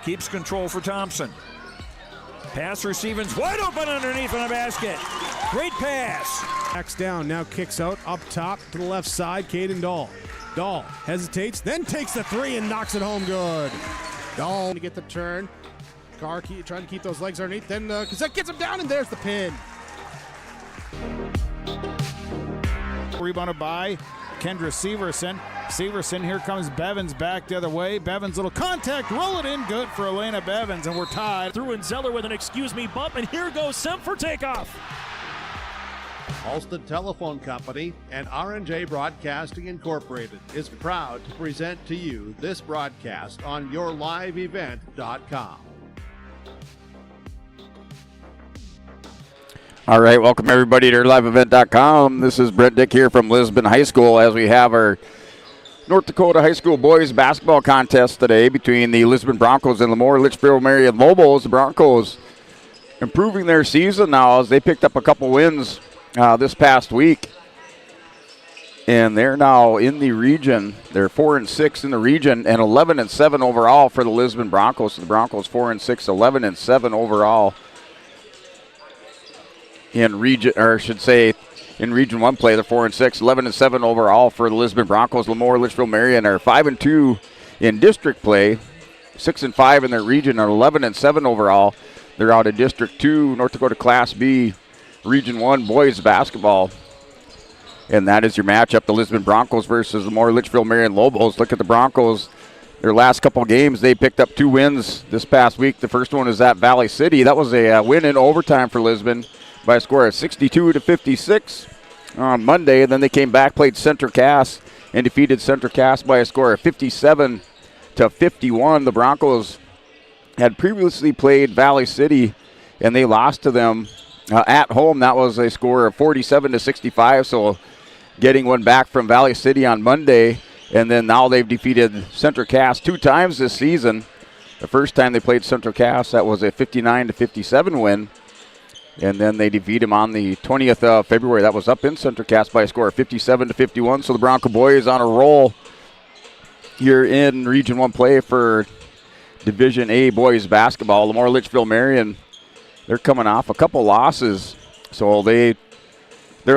Keeps control for Thompson. Pass receiving's wide open underneath in the basket. Great pass. Backs down, now kicks out, up top to the left side, Caden Dahl. Dahl hesitates, then takes the three and knocks it home good. Dahl to get the turn. Carr trying to keep those legs underneath, then Cassette gets him down, and there's the pin. Rebounded by Kendra Severson. Severson, here comes Bevins back the other way. Bevins, little contact, roll it in, good for Elena Bevins, and we're tied. Through and Zeller with an excuse me bump, and here goes Sim for takeoff. Halsted Telephone Company and R&J Broadcasting Incorporated is proud to present to you this broadcast on yourliveevent.com. All right, welcome everybody to yourliveevent.com. This is Brett Dick here from Lisbon High School as we have our North Dakota High School boys basketball contest today between the Lisbon Broncos and LaMoure Litchville-Marion Lobos. The Broncos improving their season now as they picked up a couple wins this past week. And they're now in the region. They're 4-6 in the region and 11-7 overall for the Lisbon Broncos. So the Broncos 4-6, 11-7 overall in region, or I should say in Region 1 play. They're 4-6, 11-7 overall for the Lisbon Broncos. LaMoure Litchville-Marion are 5-2 in district play, 6-5 in their region, and 11-7 overall. They're out of District 2, North Dakota Class B, Region 1 boys basketball. And that is your matchup, the Lisbon Broncos versus LaMoure Litchville-Marion Lobos. Look at the Broncos. Their last couple games, they picked up 2 wins this past week. The first one is at Valley City. That was a win in overtime for Lisbon by a score of 62-56 on Monday. And then they came back, played Centre Cass, and defeated Centre Cass by a score of 57-51. The Broncos had previously played Valley City, and they lost to them at home. That was a score of 47-65, so getting one back from Valley City on Monday. And then now they've defeated Centre Cass 2 times this season. The first time they played Centre Cass, that was a 59-57 win. And then they defeat him on the 20th of February. That was up in Centre Cass by a score of 57-51. So the Bronco boys on a roll here in Region 1 play for Division A boys basketball. LaMoure Litchville-Marion, they're coming off a couple losses. So their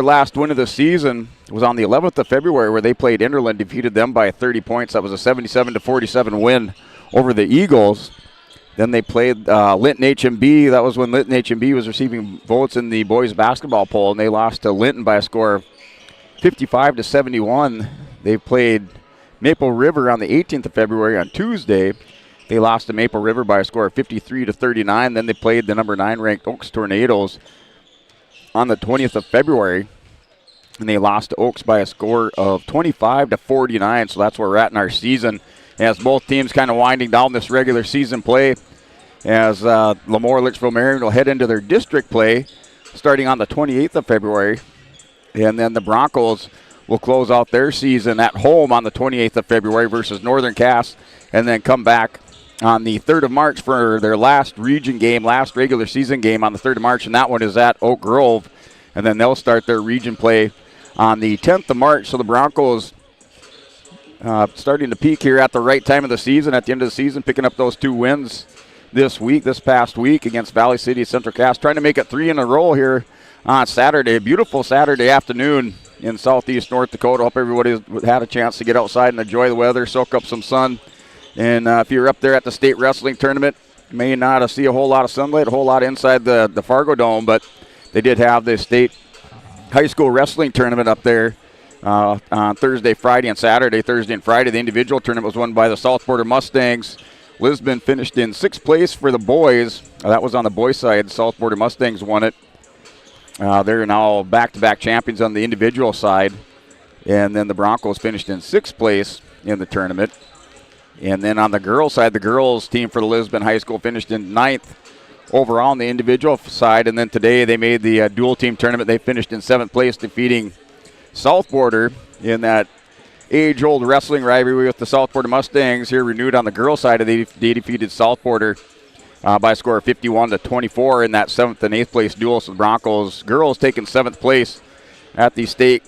last win of the season was on the 11th of February where they played Inderland, defeated them by 30 points. That was a 77-47 win over the Eagles. Then they played Linton HMB. That was when Linton HMB was receiving votes in the boys basketball poll, and they lost to Linton by a score of 55-71. They played Maple River on the 18th of February on Tuesday. They lost to Maple River by a score of 53-39. Then they played the number 9 ranked Oaks Tornadoes on the 20th of February, and they lost to Oaks by a score of 25-49. So that's where we're at in our season, as both teams kind of winding down this regular season play, as LaMoure Litchville-Marion will head into their district play starting on the 28th of February. And then the Broncos will close out their season at home on the 28th of February versus Northern Cass, and then come back on the 3rd of March for their last region game, last regular season game on the 3rd of March, and that one is at Oak Grove. And then they'll start their region play on the 10th of March. So the Broncos starting to peak here at the right time of the season, at the end of the season, picking up those 2 wins this past week against Valley City, Centre Cass, trying to make it 3 in a row here on Saturday. A beautiful Saturday afternoon in southeast North Dakota. Hope everybody had a chance to get outside and enjoy the weather, soak up some sun. And if you're up there at the state wrestling tournament, you may not see a whole lot of sunlight, a whole lot inside the Fargo Dome, but they did have the state high school wrestling tournament up there on Thursday, Friday, and Saturday. Thursday and Friday, the individual tournament was won by the South Border Mustangs. Lisbon finished in 6th place for the boys. That was on the boys' side. South Border Mustangs won it. They're now back-to-back champions on the individual side. And then the Broncos finished in 6th place in the tournament. And then on the girls' side, the girls' team for the Lisbon High School finished in 9th overall on the individual side. And then today they made the dual team tournament. They finished in 7th place, defeating South Border in that age-old wrestling rivalry with the South Border Mustangs. Here renewed on the girls' side, they defeated South Border by a score of 51-24 in that 7th and 8th place duel. So the Broncos girls taking 7th place at the state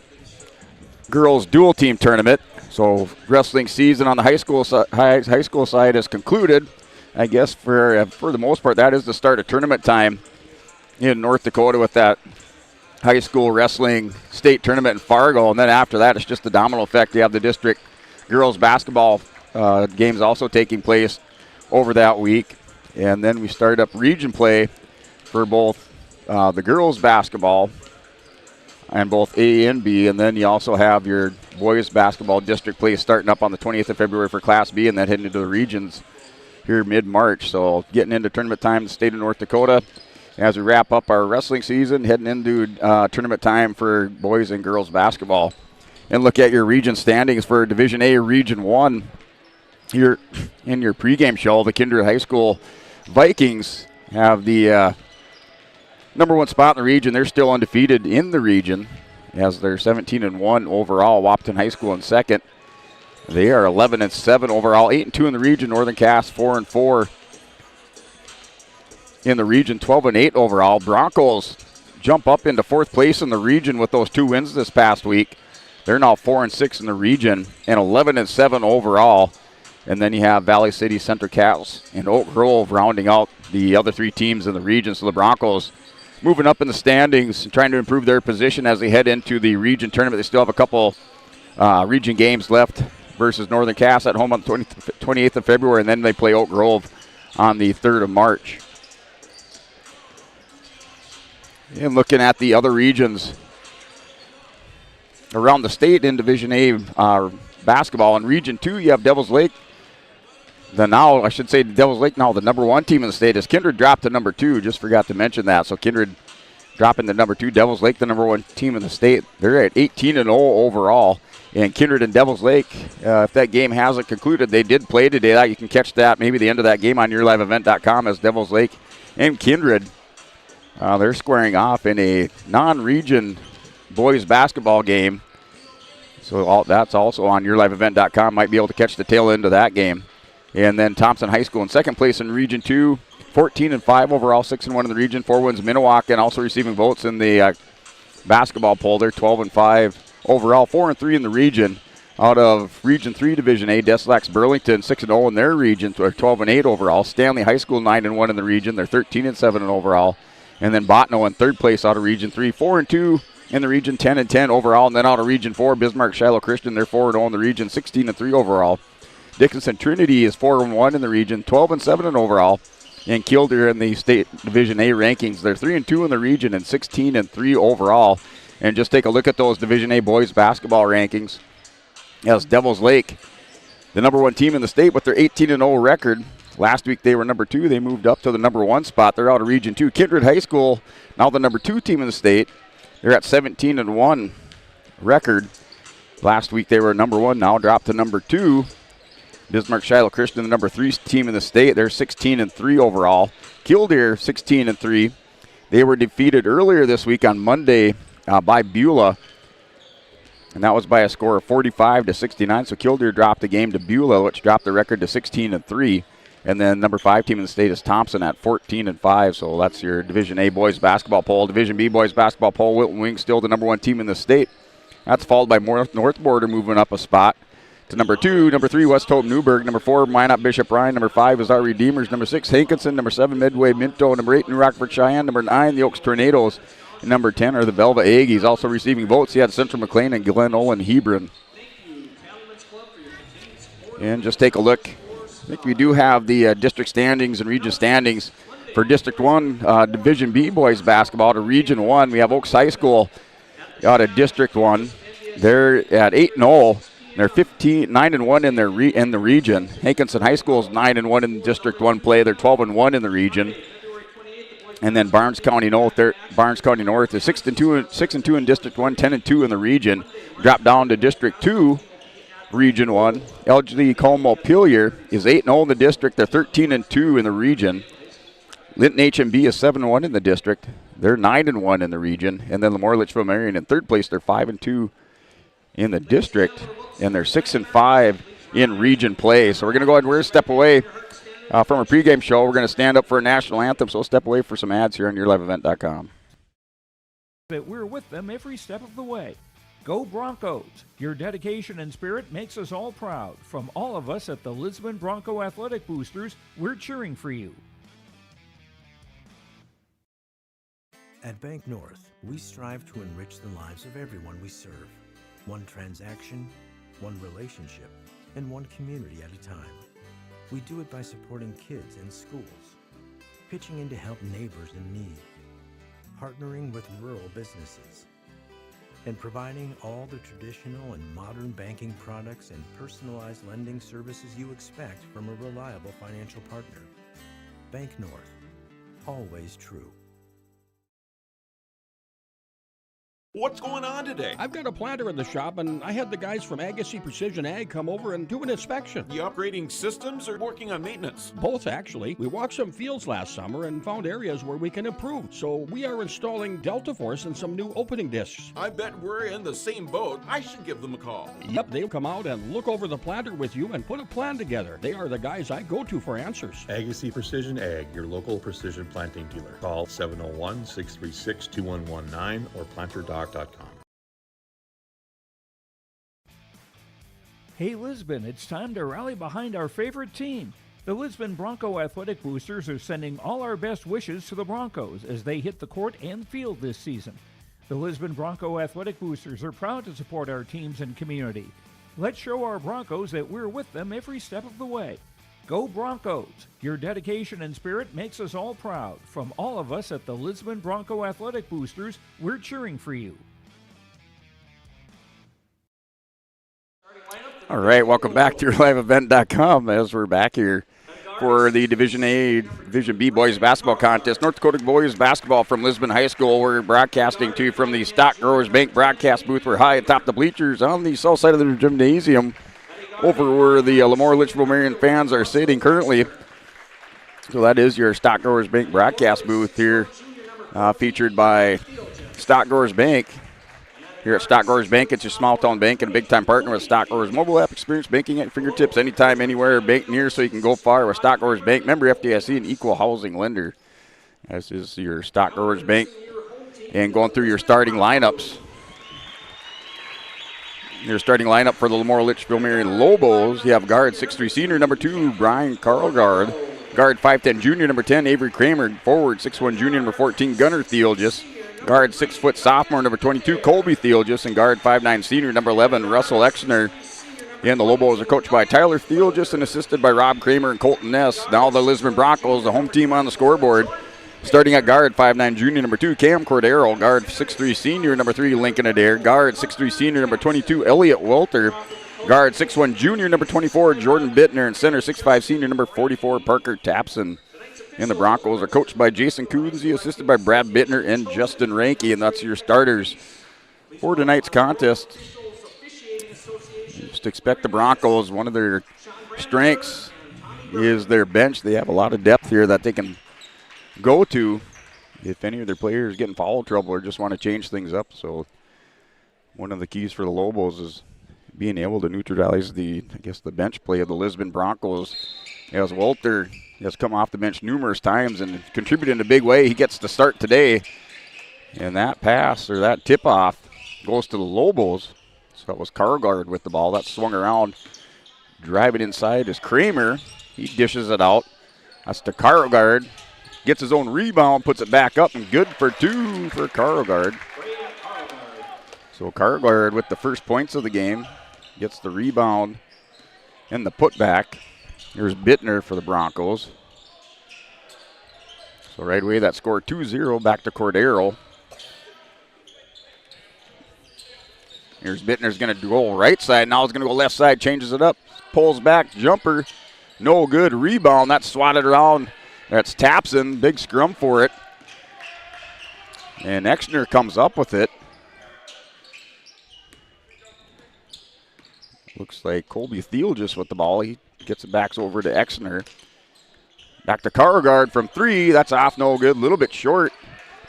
girls dual team tournament. So wrestling season on the high school side is concluded. I guess for the most part, that is the start of tournament time in North Dakota with that high school wrestling state tournament in Fargo. And then after that, it's just the domino effect. You have the district girls basketball games also taking place over that week. And then we start up region play for both the girls basketball and both A and B. And then you also have your boys basketball district play starting up on the 20th of February for Class B and then heading into the regions here mid-March. So getting into tournament time in the state of North Dakota as we wrap up our wrestling season, heading into tournament time for boys and girls basketball. And look at your region standings for Division A Region 1 here in your pregame show. The Kindred High School Vikings have the number one spot in the region. They're still undefeated in the region as they're 17-1 overall. Wapton High School in second. They are 11-7 overall, 8-2 in the region. Northern Cass 4-4 in the region, 12-8 overall. Broncos jump up into fourth place in the region with those 2 wins this past week. They're now 4-6 in the region and 11-7 overall. And then you have Valley City, Central Cass, and Oak Grove rounding out the other 3 teams in the region. So the Broncos moving up in the standings, trying to improve their position as they head into the region tournament. They still have a couple region games left versus Northern Cass at home on the 28th of February, and then they play Oak Grove on the 3rd of March. And looking at the other regions around the state in Division A basketball. In Region 2, you have Devils Lake. Devils Lake now the number 1 team in the state as Kindred dropped to number 2. Just forgot to mention that. So Kindred dropping to number 2. Devils Lake, the number 1 team in the state. They're at 18-0 overall. And Kindred and Devils Lake, if that game hasn't concluded, they did play today. You can catch that, maybe the end of that game on yourliveevent.com as Devils Lake and Kindred, they're squaring off in a non-region boys basketball game. So that's also on yourliveevent.com. Might be able to catch the tail end of that game. And then Thompson High School in second place in Region 2, 14-5 overall, 6-1 in the region. 4 wins Minnewacan, also receiving votes in the basketball poll. They're 12-5 overall, 4-3 in the region. Out of Region 3 Division A, Deslax Burlington 6-0 in their region, so they're 12-8 overall. Stanley High School 9-1 in the region, they're 13-7 overall. And then Botno in third place out of Region 3, 4-2 in the region, 10-10 overall. And then out of Region 4, Bismarck Shiloh Christian, they're 4-0 in the region, 16-3 overall. Dickinson Trinity is 4-1 in the region, 12-7 overall. And Killdeer in the state Division A rankings, they're 3-2 in the region and 16-3 overall. And just take a look at those Division A boys basketball rankings. As Devils Lake, the number 1 team in the state with their 18-0 record. Last week they were number 2. They moved up to the number 1 spot. They're out of Region 2. Kindred High School, now the number 2 team in the state. They're at 17-1 record. Last week they were number 1, now dropped to number 2. Bismarck Shiloh Christian, the number 3 team in the state. They're 16-3 overall. Killdeer 16-3. They were defeated earlier this week on Monday by Beulah, and that was by a score of 45-69. So Killdeer dropped the game to Beulah, which dropped the record to 16-3. And then number 5 team in the state is Thompson at 14-5. So that's your Division A boys basketball poll. Division B boys basketball poll, Wilton Wings still the number 1 team in the state. That's followed by North Border moving up a spot to number 2. Number 3, West Hope Newburgh. Number 4, Minot Bishop Ryan. Number 5 is our Redeemers. Number 6, Hankinson. Number 7, Midway Minto. Number 8, New Rockford Cheyenne. Number 9, the Oaks Tornadoes. And number 10 are the Velva Aggies. Also receiving votes, you had Central McLean and Glen Olin Hebron. And just take a look. I think we do have the district standings and region standings for District 1 Division B boys basketball to Region 1. We have Oaks High School out of District 1. They're at 8-0. They're 9-1 in the region. Hankinson High School is 9-1 in District 1 play. They're 12-1 in the region. And then Barnes County North is 6-2 in District 1, 10-2 in the region. Drop down to District 2, Region 1. LG Como-Pillier is 8-0 in the district. They're 13-2 in the region. Linton HMB is 7-1 in the district. They're 9-1 in the region. And then LaMoure Litchville-Marion in third place. They're 5-2 in the district. And they're 6-5 in region play. So we're going to go ahead and we're going to step away from our pregame show. We're going to stand up for a national anthem, so we'll step away for some ads here on yourliveevent.com. But we're with them every step of the way. Go Broncos! Your dedication and spirit makes us all proud. From all of us at the Lisbon Bronco Athletic Boosters, we're cheering for you. At Bank North, we strive to enrich the lives of everyone we serve. One transaction, one relationship, and one community at a time. We do it by supporting kids and schools, pitching in to help neighbors in need, partnering with rural businesses, and providing all the traditional and modern banking products and personalized lending services you expect from a reliable financial partner. Bank North, always true. What's going on today? I've got a planter in the shop, and I had the guys from Agassi Precision Ag come over and do an inspection. You upgrading systems or working on maintenance? Both, actually. We walked some fields last summer and found areas where we can improve. So we are installing Delta Force and some new opening discs. I bet we're in the same boat. I should give them a call. Yep, they'll come out and look over the planter with you and put a plan together. They are the guys I go to for answers. Agassi Precision Ag, your local precision planting dealer. Call 701-636-2119 or planter.com. Hey Lisbon, it's time to rally behind our favorite team. The Lisbon Bronco Athletic Boosters are sending all our best wishes to the Broncos as they hit the court and field this season. The Lisbon Bronco Athletic Boosters are proud to support our teams and community. Let's show our Broncos that we're with them every step of the way. Go Broncos! Your dedication and spirit makes us all proud. From all of us at the Lisbon Bronco Athletic Boosters, we're cheering for you. All right, welcome back to YourLiveEvent.com as we're back here for the Division A, Division B Boys Basketball Contest. North Dakota Boys Basketball from Lisbon High School. We're broadcasting to you from the Stock Growers Bank broadcast booth. We're high atop the bleachers on the south side of the gymnasium, over where the LaMoure Litchville-Marion fans are sitting currently. So that is your Stock Growers Bank broadcast booth here, featured by Stock Growers Bank. Here at Stock Growers Bank, it's your small town bank and a big time partner with Stock Growers mobile app experience, banking at your fingertips anytime, anywhere, bank near so you can go far with Stock Growers Bank, member FDIC, and equal housing lender. This is your Stock Growers Bank. And going through your starting lineups. Your starting lineup for the LaMoure Litchville-Marion Lobos. You have guard 6'3" senior number 2, Brian Carlgard. Guard 5'10" junior number 10, Avery Kramer. Forward 6'1" junior number 14, Gunnar Theolgis. Guard 6 foot sophomore number 22, Colby Theolgis. And guard 5'9" senior number 11, Russell Exner. And the Lobos are coached by Tyler Theolgis and assisted by Rob Kramer and Colton Ness. Now the Lisbon Broncos, the home team on the scoreboard. Starting at guard 5'9" junior number 2, Cam Cordero. Guard 6'3" senior number 3, Lincoln Adair. Guard 6'3" senior number 22, Elliot Welter. Guard 6'1" junior number 24, Jordan Bittner. And center 6'5" senior number 44, Parker Tapson. And the Broncos are coached by Jason Kunze, assisted by Brad Bittner and Justin Ranke. And that's your starters for tonight's contest. Just expect the Broncos, one of their strengths is their bench. They have a lot of depth here that they can go to if any of their players get in foul trouble or just want to change things up. So one of the keys for the Lobos is being able to neutralize the bench play of the Lisbon Broncos. As Walter has come off the bench numerous times and contributed in a big way, he gets to start today. And that pass or that tip-off goes to the Lobos. So that was Cargard with the ball. That swung around. Driving inside is Kramer. He dishes it out. That's to Cargard. Gets his own rebound, puts it back up, and good for 2 for Carlgard. So Carlgard with the first points of the game, gets the rebound and the putback. Here's Bittner for the Broncos. So right away that score 2-0 back to Cordero. Here's Bittner's going to go right side. Now he's going to go left side, changes it up. Pulls back, jumper. No good. Rebound. That's swatted around. That's Tapson, big scrum for it. And Exner comes up with it. Looks like Colby Theolgis with the ball. He gets it back over to Exner. Back to Cargard from 3. That's off, no good. A little bit short.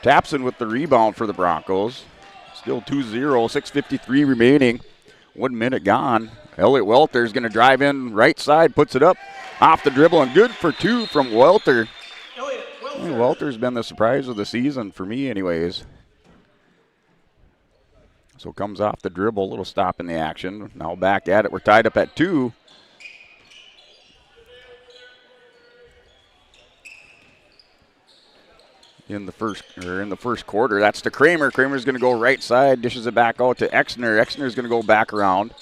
Tapson with the rebound for the Broncos. Still 2-0, 6:53 remaining. 1 minute gone. Elliot Welter is going to drive in right side, puts it up. Off the dribble and good for 2 from Welter. And Welter's been the surprise of the season for me anyways. So comes off the dribble, a little stop in the action. Now back at it. We're tied up at 2. In the first quarter. That's to Kramer. Kramer's going to go right side, dishes it back out to Exner. Exner's going to go back around.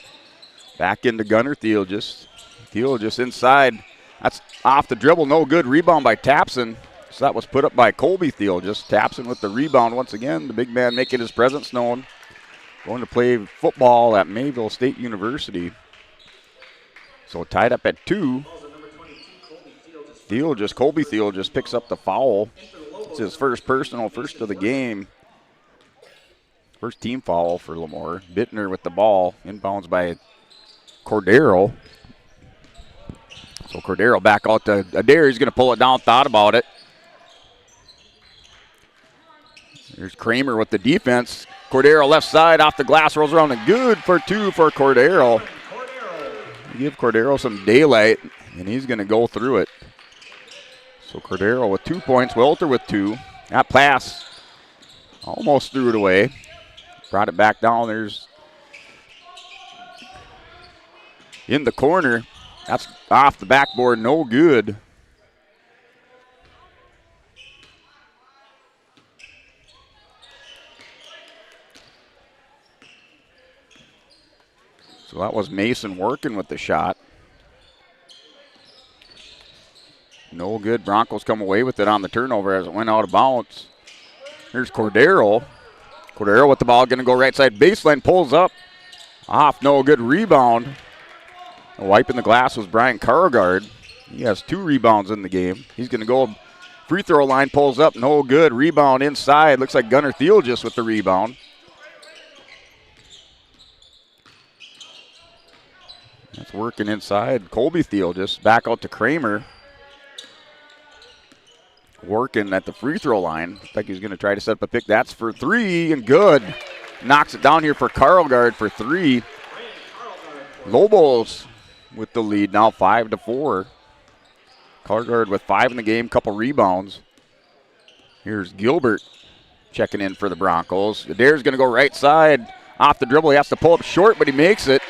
Back into Gunnar Theolgis. Theolgis inside. That's off the dribble. No good. Rebound by Tapson. So that was put up by Colby Theolgis. Tapson with the rebound once again. The big man making his presence known. Going to play football at Mayville State University. So tied up at 2. Colby Theolgis picks up the foul. It's his first personal, first of the game. First team foul for LaMoure. Bittner with the ball. Inbounds by Cordero. So Cordero back out to Adair. He's going to pull it down. Thought about it. There's Kramer with the defense. Cordero left side off the glass. Rolls around and good for 2 for Cordero. Give Cordero some daylight, and he's going to go through it. So Cordero with 2 points. Welter with 2. That pass almost threw it away. Brought it back down. There's in the corner. That's off the backboard. No good. So that was Mason working with the shot. No good. Broncos come away with it on the turnover as it went out of bounds. Here's Cordero. Cordero with the ball, going to go right side baseline, pulls up. Off, no good. Rebound. Wiping the glass was Brian Cargard. He has 2 rebounds in the game. He's going to go free throw line, pulls up, no good. Rebound inside. Looks like Gunnar Theolgis with the rebound. That's working inside. Colby Theolgis back out to Kramer. Working at the free throw line. Looks like he's going to try to set up a pick. That's for 3 and good. Knocks it down here for Carlgard for 3. Lobos with the lead now 5-4. Carlgard with 5 in the game, couple rebounds. Here's Gilbert checking in for the Broncos. Adair's going to go right side. Off the dribble. He has to pull up short, but he makes it.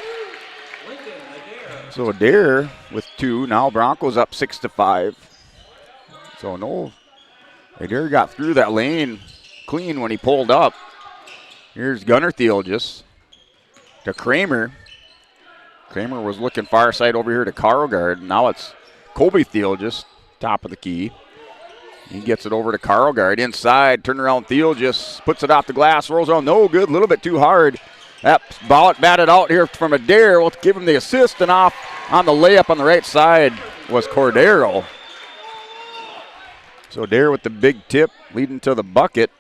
So Adair with 2. Now Broncos up 6-5. So no, Adair got through that lane clean when he pulled up. Here's Gunnar Theolgis to Kramer. Kramer was looking far side over here to Carlgard. Now it's Colby Theolgis, top of the key. He gets it over to Carlgard. Inside, turnaround Theolgis puts it off the glass, rolls around, no good, a little bit too hard. That ball batted out here from Adair. We'll give him the assist, and off on the layup on the right side was Cordero. So Adair with the big tip leading to the bucket.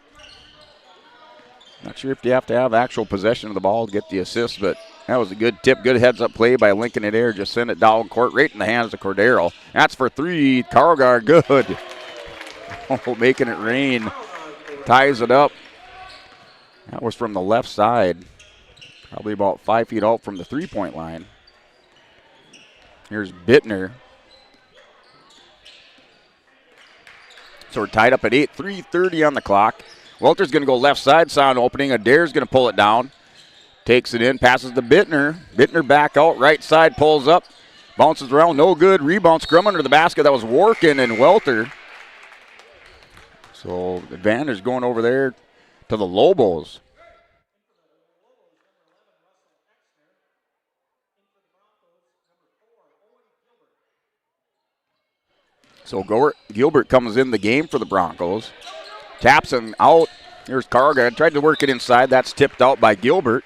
Not sure if you have to have actual possession of the ball to get the assist, but that was a good tip, good heads-up play by Lincoln Adair. Just sent it down court right in the hands of Cordero. That's for 3. Carlgard, good. Oh, making it rain. Ties it up. That was from the left side. Probably about 5 feet out from the three-point line. Here's Bittner. So we're tied up at 8, 3:30 on the clock. Welter's going to go left side, sound opening. Adair's going to pull it down. Takes it in, passes to Bittner. Bittner back out, right side, pulls up. Bounces around, no good. Rebound, scrum under the basket. That was Workin and Welter. So advantage going over there to the Lobos. So Gilbert comes in the game for the Broncos. Taps him out. Here's Carlgard. Tried to work it inside. That's tipped out by Gilbert.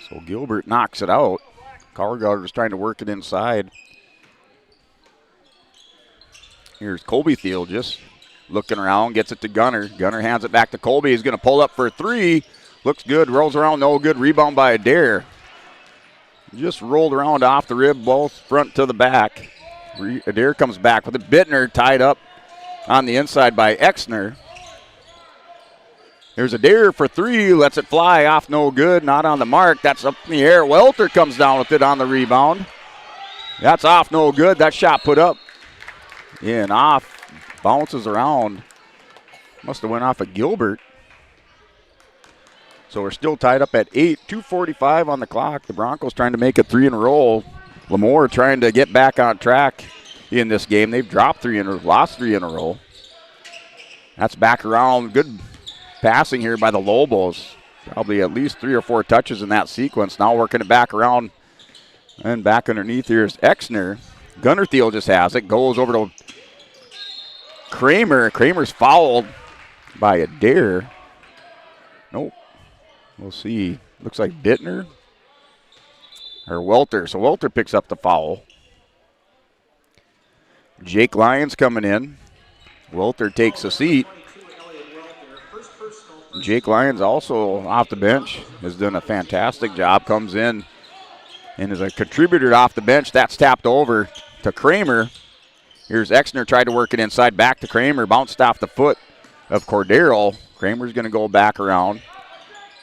So Gilbert knocks it out. Carlgard was trying to work it inside. Here's Colby Theolgis looking around, gets it to Gunnar. Gunnar hands it back to Colby. He's going to pull up for 3. Looks good, rolls around, no good. Rebound by Adair. Just rolled around off the rib, both front to the back. Adair comes back with a Bittner tied up on the inside by Exner. There's Adair for 3, lets it fly off, no good, not on the mark. That's up in the air. Welter comes down with it on the rebound. That's off, no good. That shot put up. In, off, bounces around. Must have went off of Gilbert. So we're still tied up at 8, 2:45 on the clock. The Broncos trying to make it 3 in a row. LaMoure trying to get back on track in this game. They've dropped lost 3 in a row. That's back around. Good passing here by the Lobos. Probably at least 3 or 4 touches in that sequence. Now working it back around. And back underneath here is Exner. Gunnar Thiel just has it. Goes over to Kramer. Kramer's fouled by Adair. Nope. We'll see. Looks like Bittner or Welter. So Welter picks up the foul. Jake Lyons coming in. Welter takes a seat. Jake Lyons also off the bench. Has done a fantastic job. Comes in and is a contributor off the bench. That's tapped over to Kramer. Here's Exner, tried to work it inside, back to Kramer. Bounced off the foot of Cordero. Kramer's going to go back around.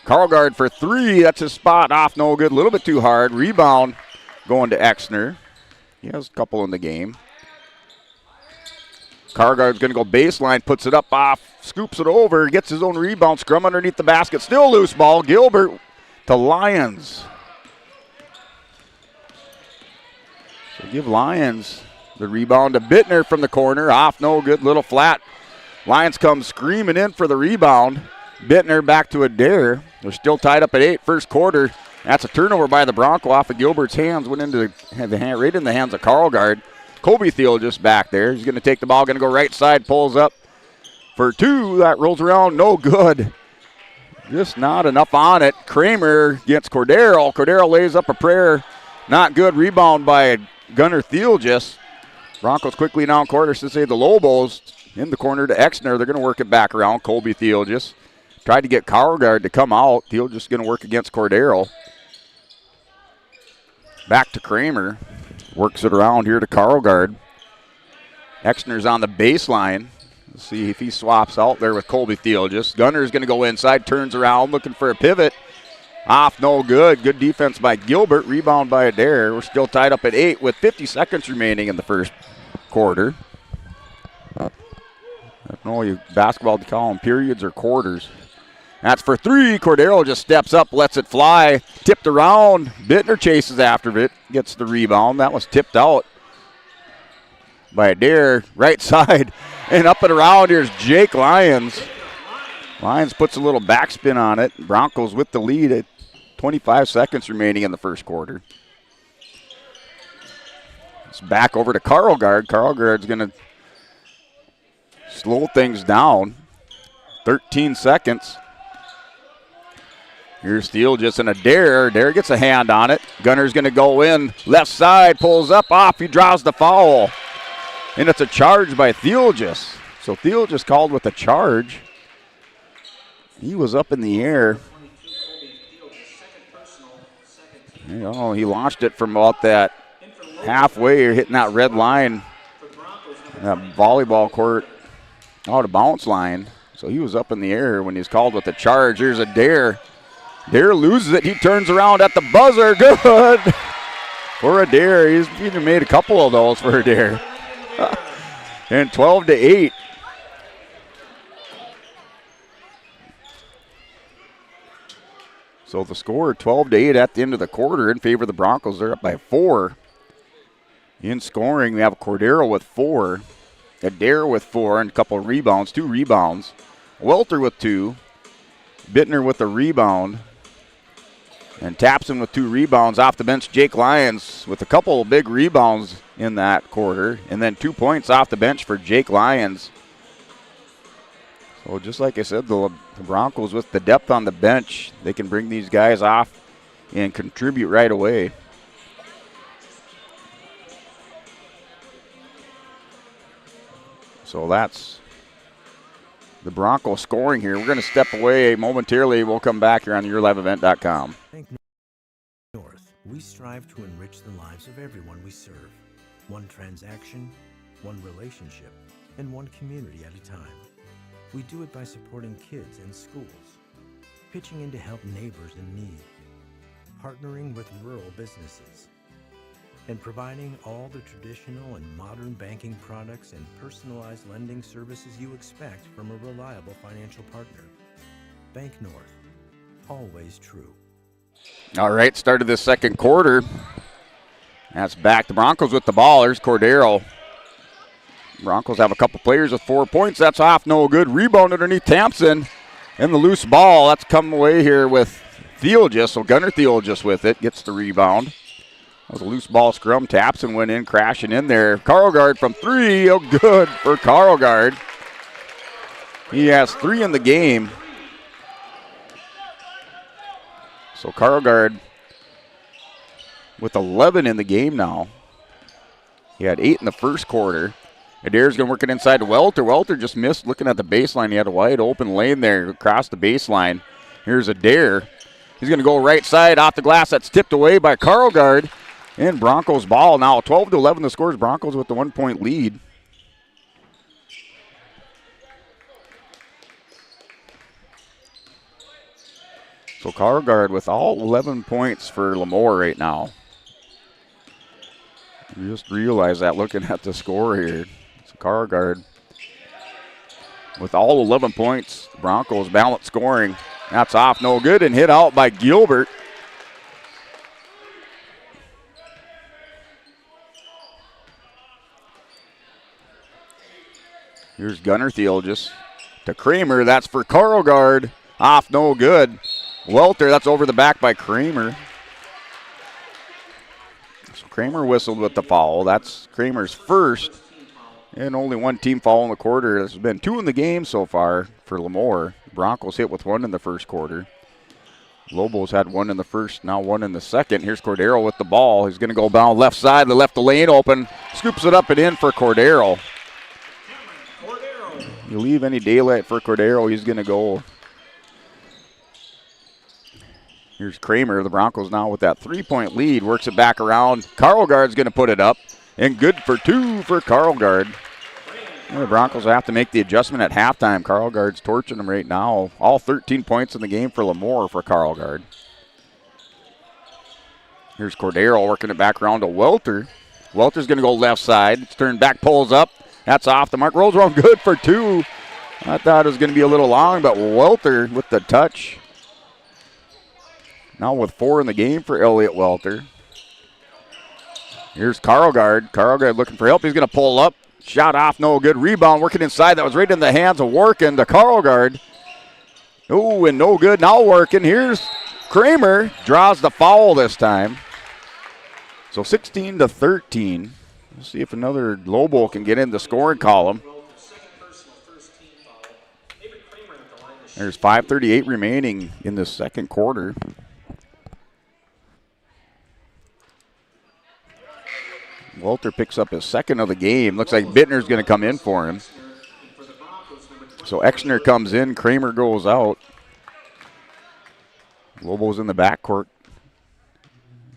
Karlgaard for 3. That's his spot. Off, no good. A little bit too hard. Rebound going to Exner. He has a couple in the game. Karlgaard's going to go baseline, puts it up off, scoops it over, gets his own rebound, scrum underneath the basket. Still loose ball. Gilbert to Lyons. So give Lyons the rebound to Bittner from the corner. Off, no good. Little flat. Lyons comes screaming in for the rebound. Bittner back to Adair. They're still tied up at 8, first quarter. That's a turnover by the Bronco off of Gilbert's hands. Went into right in the hands of Karlgaard. Kobe Thiel just back there. He's going to take the ball, going to go right side, pulls up for 2. That rolls around, no good. Just not enough on it. Kramer against Cordero. Cordero lays up a prayer. Not good. Rebound by Gunnar Thiel just. Broncos quickly down quarter to say the Lobos in the corner to Exner. They're going to work it back around. Kobe Thiel just tried to get Karlgaard to come out. Thiel just going to work against Cordero. Back to Kramer. Works it around here to Karlgaard. Exner's on the baseline. Let's see if he swaps out there with Colby Thiel. Just Gunner's going to go inside, turns around, looking for a pivot. Off, no good. Good defense by Gilbert. Rebound by Adair. We're still tied up at 8 with 50 seconds remaining in the first quarter. I don't know, you basketball to call them periods or quarters. That's for 3. Cordero just steps up, lets it fly. Tipped around. Bittner chases after it. Gets the rebound. That was tipped out by Adair. Right side. And up and around. Here's Jake Lyons. Lyons puts a little backspin on it. Broncos with the lead at 25 seconds remaining in the first quarter. It's back over to Karlgaard. Karlgaard's going to slow things down. 13 seconds. Here's Thiel just in Adair. Adair gets a hand on it. Gunner's going to go in. Left side, pulls up, off. He draws the foul. And it's a charge by Thiel just. So Thiel just called with a charge. He was up in the air. You know, he launched it from about that halfway, hitting that red line, that volleyball court out of bounce line. So he was up in the air when he was called with a charge. Here's Adair. Adair loses it. He turns around at the buzzer. Good for Adair. He's even made a couple of those for Adair. And 12-8. So the score 12-8 at the end of the quarter in favor of the Broncos. They're up by 4. In scoring, we have Cordero with 4. Adair with 4 and a couple of rebounds, 2 rebounds. Welter with 2. Bittner with a rebound. And Tapson with 2 rebounds. Off the bench, Jake Lyons with a couple of big rebounds in that quarter. And then 2 points off the bench for Jake Lyons. So just like I said, the Broncos with the depth on the bench, they can bring these guys off and contribute right away. So that's the Broncos scoring here. We're going to step away momentarily. We'll come back here on YourLiveEvent.com. Bank North, we strive to enrich the lives of everyone we serve. One transaction, one relationship, and one community at a time. We do it by supporting kids and schools, pitching in to help neighbors in need, partnering with rural businesses, and providing all the traditional and modern banking products and personalized lending services you expect from a reliable financial partner. Bank North, always true. All right, started this second quarter. That's back. The Broncos with the ball. There's Cordero. Broncos have a couple players with 4 points. That's off, no good. Rebound underneath Thompson. And the loose ball, that's come away here with Theologist. So Gunnar Theologist with it, gets the rebound. That was a loose ball scrum. Thompson went in, crashing in there. Karlgaard from three. Oh, good for Karlgaard. He has 3 in the game. So Karlgaard with 11 in the game now. He had 8 in the first quarter. Adair's going to work it inside to Welter. Welter just missed looking at the baseline. He had a wide open lane there across the baseline. Here's Adair. He's going to go right side off the glass. That's tipped away by Karlgaard. And Broncos ball now. 12-11 the scores. Broncos with the 1-point lead. So Karlgaard with all 11 points for LaMoure right now. You just realize that looking at the score here. So Karlgaard with all 11 points. Broncos balance scoring. That's off, no good, and hit out by Gilbert. Here's Gunnar Theologist to Kramer. That's for Karlgaard. Off, no good. Welter, that's over the back by Kramer. So Kramer whistled with the foul. That's Kramer's first. And only one team foul in the quarter. There's been 2 in the game so far for LaMoure. Broncos hit with 1 in the first quarter. Lobos had 1 in the first, now 1 in the second. Here's Cordero with the ball. He's going to go down left side. They left the lane open. Scoops it up and in for Cordero. You leave any daylight for Cordero, he's going to go. Here's Kramer. The Broncos now with that 3-point lead. Works it back around. Karlgaard's going to put it up. And good for 2 for Karlgaard. The Broncos have to make the adjustment at halftime. Karlgaard's torching them right now. All 13 points in the game for LaMoure for Karlgaard. Here's Cordero working it back around to Welter. Welter's going to go left side. It's turned back, pulls up. That's off the mark. Rolls around good for 2. I thought it was going to be a little long, but Welter with the touch. Now with 4 in the game for Elliot Welter. Here's Karlgaard. Karlgaard looking for help. He's going to pull up. Shot off, no good. Rebound working inside. That was right in the hands of Workin to Karlgaard. Oh, and no good. Now Workin. Here's Kramer. Draws the foul this time. So 16-13. We'll see if another Lobo can get in the scoring column. There's 5:38 remaining in the second quarter. Welter picks up his second of the game. Looks like Bittner's going to come in for him. So Exner comes in. Kramer goes out. Lobo's in the backcourt.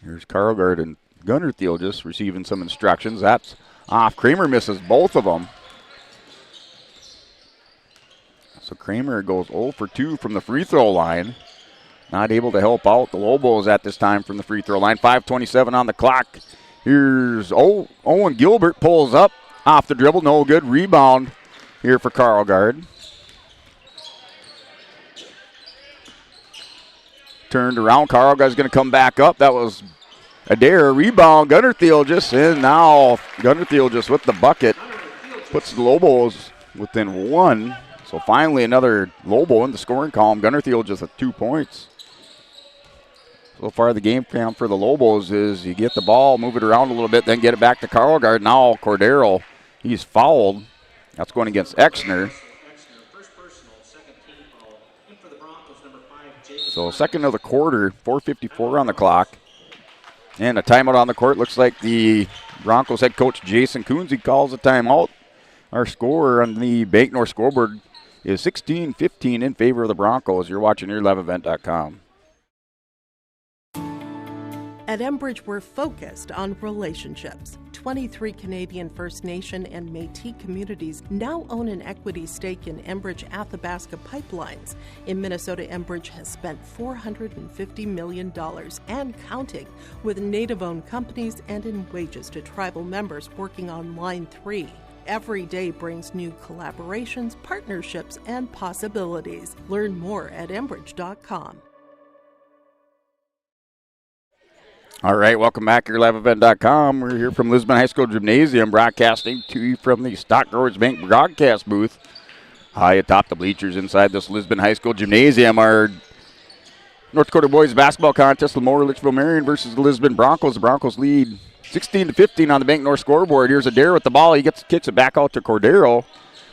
Here's Karlgaard and Gunnar Theologist receiving some instructions. That's off. Kramer misses both of them. So Kramer goes 0 for 2 from the free throw line. Not able to help out the Lobos at this time from the free throw line. 5:27 on the clock. Here's Owen Gilbert pulls up off the dribble. No good. Rebound here for Karlgaard. Turned around. Karlgaard's going to come back up. That was Adair. Rebound. Gunnar Theologist. And now Gunnar Theologist with the bucket. Puts the Lobos within 1. So finally another Lobo in the scoring column. Gunnar Theologist with 2 points. So far the game plan for the Lobos is you get the ball, move it around a little bit, then get it back to Karlgaard. Now Cordero, he's fouled. That's going against Exner. So second of the quarter, 4:54 on the clock. And a timeout on the court. Looks like the Broncos head coach Jason Coonsey calls a timeout. Our score on the Bank North scoreboard is 16-15 in favor of the Broncos. You're watching YourLiveEvent.com. At Enbridge, we're focused on relationships. 23 Canadian First Nation and Métis communities now own an equity stake in Enbridge-Athabasca pipelines. In Minnesota, Enbridge has spent $450 million and counting with Native-owned companies and in wages to tribal members working on Line 3. Every day brings new collaborations, partnerships, and possibilities. Learn more at Enbridge.com. All right, welcome back to YourLiveEvent.com. We're here from Lisbon High School Gymnasium, broadcasting to you from the Stock Growers Bank broadcast booth. High atop the bleachers inside this Lisbon High School Gymnasium. Our North Dakota boys basketball contest, LaMoure Litchville-Marion versus the Lisbon Broncos. The Broncos lead 16-15 on the Bank North scoreboard. Here's Adair with the ball. He kicks it back out to Cordero.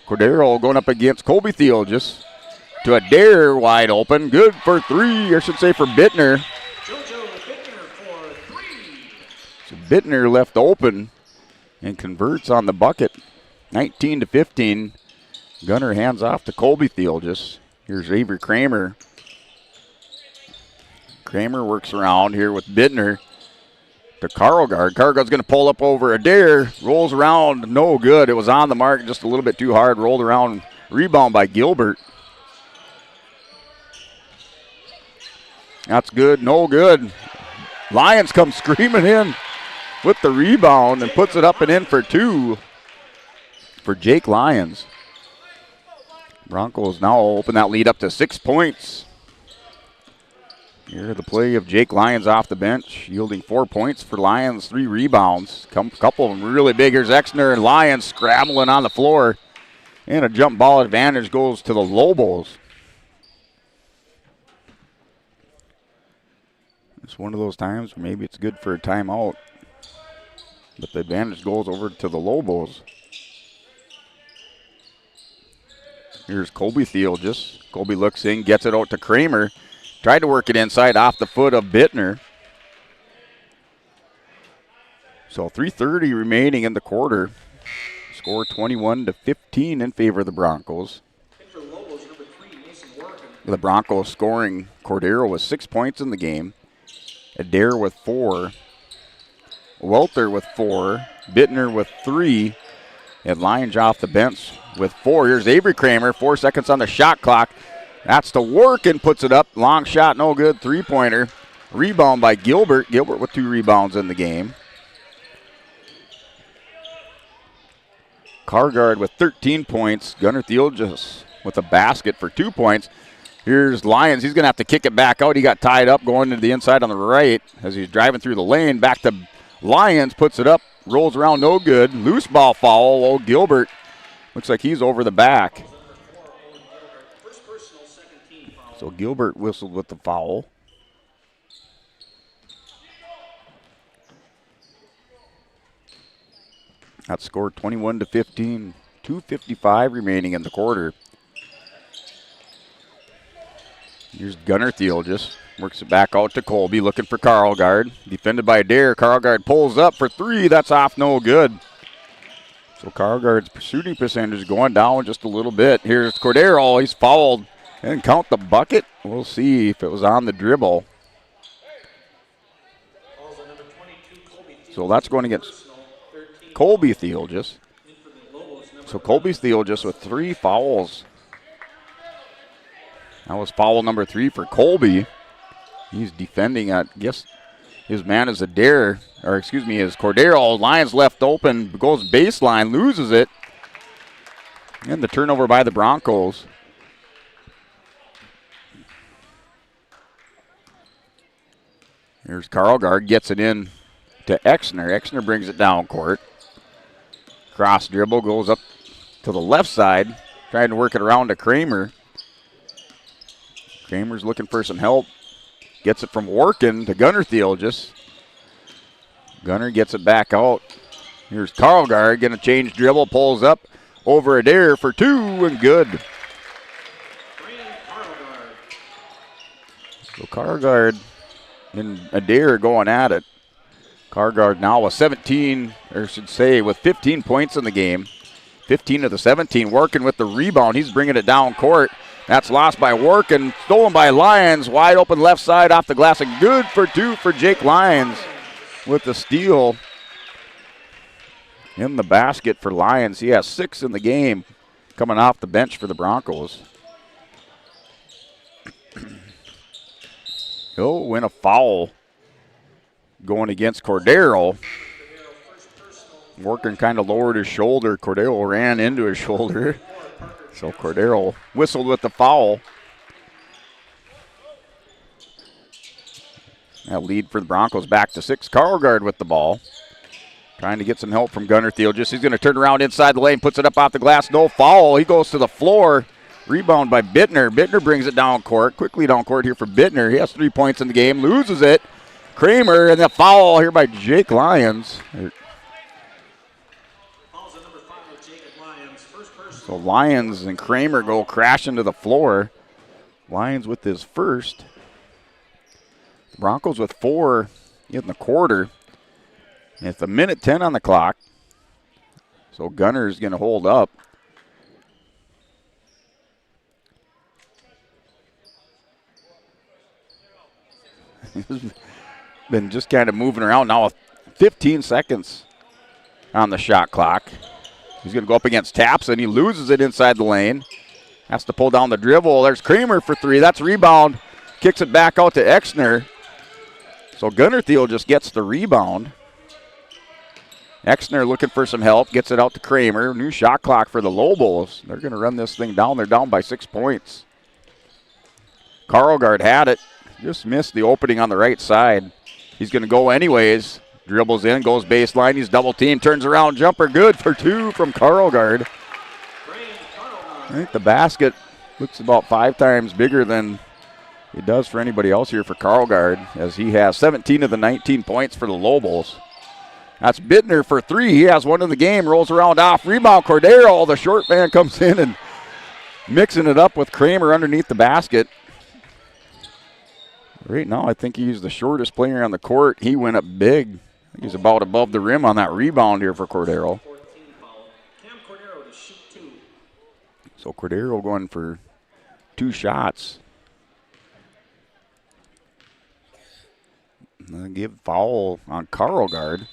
Cordero going up against Colby Theologis. To Adair, wide open. Good for three, I should say for Bittner. So Bittner left open and converts on the bucket. 19-15. Gunner hands off to Colby Theologis. Here's Avery Kramer. Kramer works around here with Bittner to Karlgaard. Karlgaard's going to pull up over Adair. Rolls around, no good. It was on the mark, just a little bit too hard. Rolled around, rebound by Gilbert. That's good, no good. Lions come screaming in with the rebound and puts it up and in for two for Jake Lyons. Broncos now open that lead up to 6 points. Here the play of Jake Lyons off the bench, yielding 4 points for Lyons, 3 rebounds. Couple of them really big. Here's Exner and Lyons scrambling on the floor. And a jump ball advantage goes to the Lobos. It's one of those times where maybe it's good for a timeout. But the advantage goes over to the Lobos. Here's Colby Theologis. Colby looks in, gets it out to Kramer. Tried to work it inside off the foot of Bittner. So 3:30 remaining in the quarter. Score 21-15 in favor of the Broncos. The Broncos scoring Cordero with 6 points in the game. Adair with 4. Welter with 4, Bittner with 3, and Lyons off the bench with 4. Here's Avery Kramer, 4 seconds on the shot clock. That's to work and puts it up. Long shot, no good. 3-pointer. Rebound by Gilbert. Gilbert with 2 rebounds in the game. Karlgaard with 13 points. Gunnar Theologis with a basket for 2 points. Here's Lyons. He's going to have to kick it back out. He got tied up going to the inside on the right as he's driving through the lane. Back to Lyons, puts it up, rolls around, no good. Loose ball foul. Oh, Gilbert looks like he's over the back. So Gilbert whistled with the foul. That scored 21-15. 2:55 remaining in the quarter. Here's Gunnar Theologis. Works it back out to Colby, looking for Karlgaard. Defended by Adair. Karlgaard pulls up for 3. That's off, no good. So Karlgaard's shooting percentage going down just a little bit. Here's Cordero. He's fouled. And count the bucket. We'll see if it was on the dribble. So that's going against Colby Theologis. So Colby Theologis with 3 fouls. That was foul number 3 for Colby. He's defending, I guess his man is Adair, or excuse me, is Cordero. Lyons left open, goes baseline, loses it. And the turnover by the Broncos. Here's Karlgaard, gets it in to Exner. Exner brings it down court. Cross dribble, goes up to the left side, trying to work it around to Kramer. Kramer's looking for some help. Gets it from Workin to Gunnar Theologis. Gunnar gets it back out. Here's Karlgaard, going to change dribble, pulls up over Adair for 2 and good. So Karlgaard and Adair going at it. Karlgaard now with 17, or I should say with 15 points in the game. 15 of the 17, Workin with the rebound. He's bringing it down court. That's lost by Workin, stolen by Lyons. Wide open left side off the glass, and good for 2 for Jake Lyons with the steal. in the basket for Lions. He has 6 in the game coming off the bench for the Broncos. He'll win a foul going against Cordero. Working kind of lowered his shoulder. Cordero ran into his shoulder. So Cordero whistled with the foul. That lead for the Broncos back to 6. Carlgard with the ball. Trying to get some help from Gunnar Theelgis. He's going to turn around inside the lane, puts it up off the glass. No foul. He goes to the floor. Rebound by Bittner. Bittner brings it down court. Quickly down court here for Bittner. He has 3 points in the game. Loses it. Kramer, and the foul here by Jake Lyons. So Lyons and Kramer go crashing to the floor. Lyons with his first. Broncos with 4 in the quarter. And it's 1:10 on the clock. So Gunner's going to hold up. Been just kind of moving around now with 15 seconds on the shot clock. He's going to go up against Taps, and he loses it inside the lane. Has to pull down the dribble. There's Kramer for 3. That's a rebound. Kicks it back out to Exner. So Gunnar Thiel just gets the rebound. Exner looking for some help. Gets it out to Kramer. New shot clock for the Lobos. They're going to run this thing down. They're down by 6 points. Carlgard had it. Just missed the opening on the right side. He's going to go anyways. Dribbles in, goes baseline. He's double teamed, turns around, jumper good for 2 from Carlgard. I think the basket looks about 5 times bigger than it does for anybody else here for Carlgard, as he has 17 of the 19 points for the Lobos. That's Bittner for 3. He has 1 in the game, rolls around off. Rebound, Cordero. The short man comes in and mixing it up with Kramer underneath the basket. Right now, I think he's the shortest player on the court. He went up big. He's about above the rim on that rebound here for Cordero. So Cordero going for 2 shots. Give foul on Carlgard.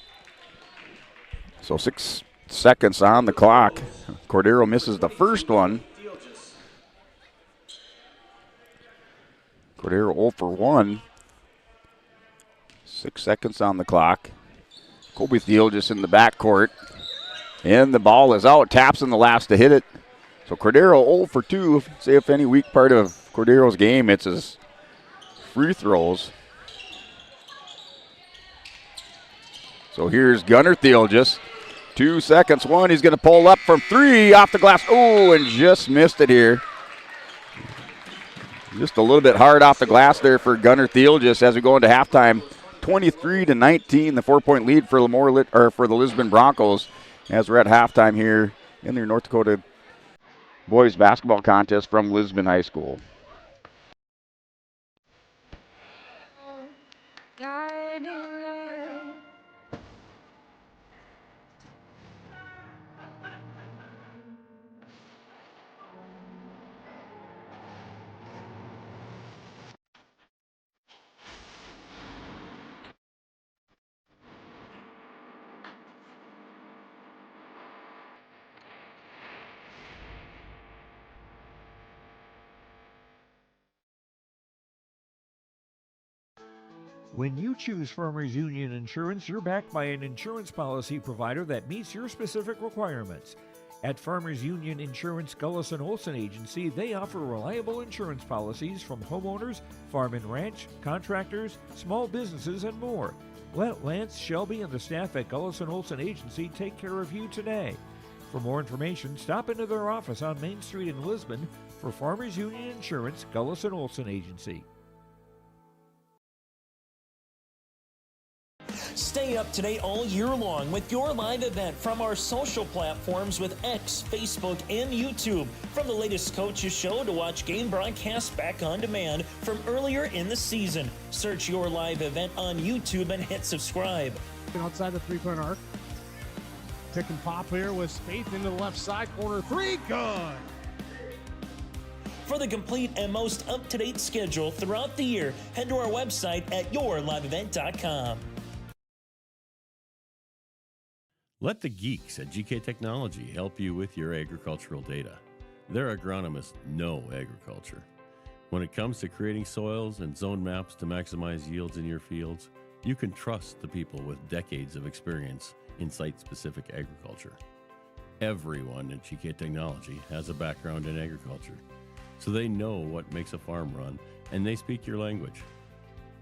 So 6 seconds on the clock. Cordero misses the first one. Cordero 0 for 1. 6 seconds on the clock. Kobe Thiel just in the backcourt. And the ball is out. Taps in the last to hit it. So Cordero 0 for 2. Say if any weak part of Cordero's game, it's his free throws. So here's Gunnar Thiel, just 2 seconds. 1, he's going to pull up from 3 off the glass. Oh, and just missed it here. Just a little bit hard off the glass there for Gunnar Thiel, just as we go into halftime. 23-19, the 4-point lead for for the Lisbon Broncos, as we're at halftime here in their North Dakota boys basketball contest from Lisbon High School. When you choose Farmers Union Insurance, you're backed by an insurance policy provider that meets your specific requirements. At Farmers Union Insurance Gullison Olson Agency, they offer reliable insurance policies from homeowners, farm and ranch, contractors, small businesses, and more. Let Lance, Shelby, and the staff at Gullison Olson Agency take care of you today. For more information, stop into their office on Main Street in Lisbon for Farmers Union Insurance Gullison Olson Agency. Stay up to date all year long with your live event from our social platforms with X, Facebook, and YouTube. From the latest coaches show to watch game broadcasts back on demand from earlier in the season. Search your live event on YouTube and hit subscribe. Outside the 3-point arc. Pick and pop here with Spaeth into the left side corner. 3, good. For the complete and most up-to-date schedule throughout the year, head to our website at yourliveevent.com. Let the geeks at GK Technology help you with your agricultural data. Their agronomists know agriculture. When it comes to creating soils and zone maps to maximize yields in your fields, you can trust the people with decades of experience in site-specific agriculture. Everyone at GK Technology has a background in agriculture, so they know what makes a farm run, and they speak your language.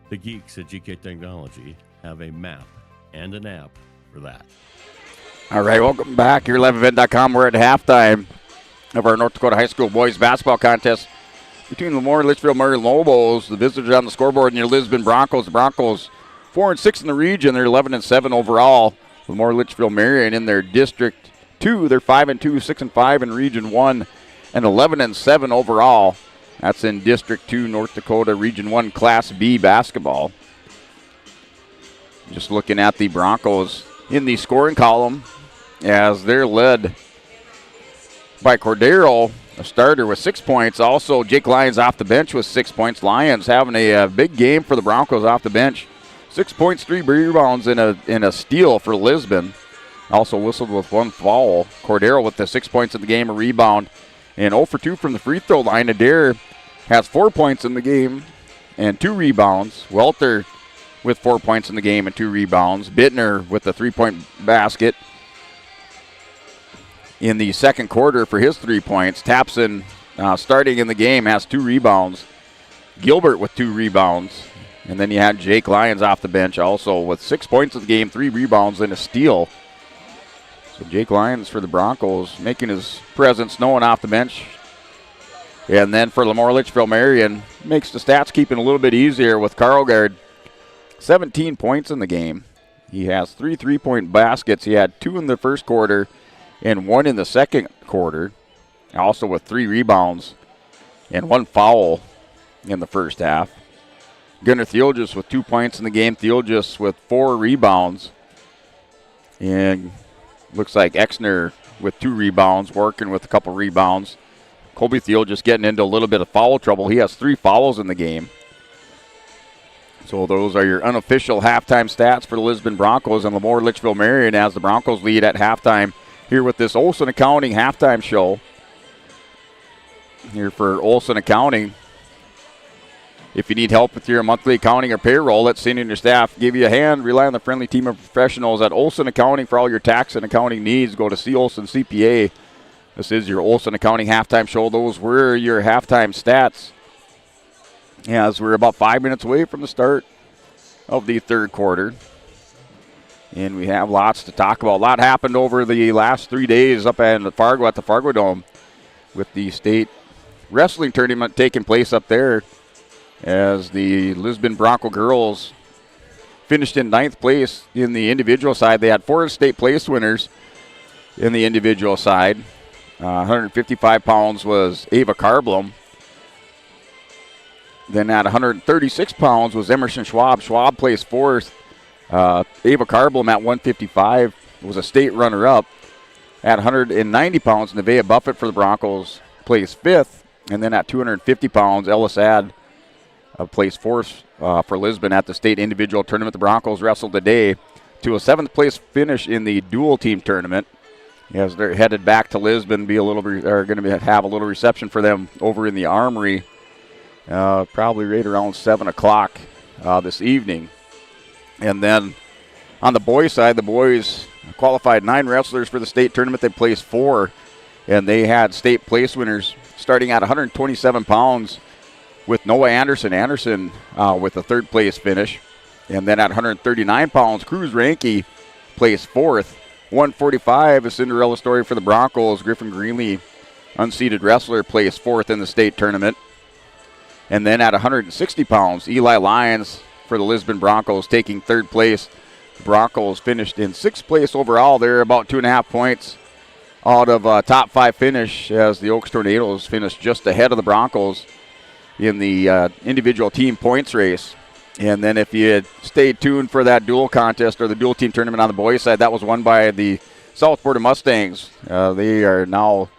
The geeks at GK Technology have a map and an app for that. All right, welcome back. Your liveevent.com. We're at halftime of our North Dakota High School boys basketball contest between LaMoure and Litchville-Marion Lobos. The visitors on the scoreboard and your Lisbon Broncos. The Broncos 4-6 in the region. They're 11-7 overall. LaMoure Litchville-Marion in their District 2. They're 5-2, 6-5 in Region 1, and 11-7 overall. That's in District 2, North Dakota Region 1 Class B basketball. Just looking at the Broncos in the scoring column, as they're led by Cordero, a starter with 6 points. Also, Jake Lyons off the bench with 6 points. Lyons having a big game for the Broncos off the bench. 6 points, 3 rebounds, and a steal for Lisbon. Also whistled with 1 foul. Cordero with the 6 points in the game, a rebound, and 0 for 2 from the free throw line. Adair has 4 points in the game and 2 rebounds. Welter with 4 points in the game and 2 rebounds. Bittner with the 3-point basket in the second quarter for his 3 points. Tapson, starting in the game, has 2 rebounds. Gilbert with 2 rebounds. And then you had Jake Lyons off the bench also with 6 points in the game, 3 rebounds, and a steal. So Jake Lyons for the Broncos making his presence known off the bench. And then for LaMoure Litchville-Marion, makes the stats keeping a little bit easier with Karlgaard. 17 points in the game. He has 3 3-point baskets. He had 2 in the first quarter and 1 in the second quarter. Also with 3 rebounds and 1 foul in the first half. Gunnar Theolgis with 2 points in the game. Theolgis with 4 rebounds. And looks like Exner with 2 rebounds, working with a couple rebounds. Colby Theolgis getting into a little bit of foul trouble. He has 3 fouls in the game. So those are your unofficial halftime stats for the Lisbon Broncos and LaMoure Litchville-Marion as the Broncos lead at halftime here with this Olson Accounting halftime show. Here for Olson Accounting. If you need help with your monthly accounting or payroll, let Cindy and your staff give you a hand. Rely on the friendly team of professionals at Olson Accounting for all your tax and accounting needs. Go to C. Olson CPA. This is your Olson Accounting halftime show. Those were your halftime stats. As we're about 5 minutes away from the start of the third quarter. And we have lots to talk about. A lot happened over the last 3 days up at the Fargo Dome with the state wrestling tournament taking place up there as the Lisbon Bronco girls finished in 9th place in the individual side. They had 4 state place winners in the individual side. 155 pounds was Ava Carblum. Then at 136 pounds was Emerson Schwab. Schwab placed 4th. Ava Carblum at 155 was a state runner-up. At 190 pounds, Nevaeh Buffett for the Broncos placed 5th. And then at 250 pounds, Ellis Add placed 4th for Lisbon at the state individual tournament. The Broncos wrestled today to a 7th place finish in the dual team tournament. As they're headed back to Lisbon, going to have a little reception for them over in the Armory. Probably right around 7 o'clock this evening. And then on the boys' side, the boys qualified 9 wrestlers for the state tournament. They placed 4, and they had state place winners starting at 127 pounds with Noah Anderson. Anderson with a 3rd place finish. And then at 139 pounds, Cruz Ranke placed 4th. 145, a Cinderella story for the Broncos. Griffin Greenlee, unseeded wrestler, placed 4th in the state tournament. And then at 160 pounds, Eli Lyons for the Lisbon Broncos taking 3rd place. The Broncos finished in 6th place overall. They're about 2.5 points out of a top 5 finish as the Oaks Tornadoes finished just ahead of the Broncos in the individual team points race. And then if you had stayed tuned for that dual contest or the dual team tournament on the boys' side, that was won by the South Florida Mustangs. They are now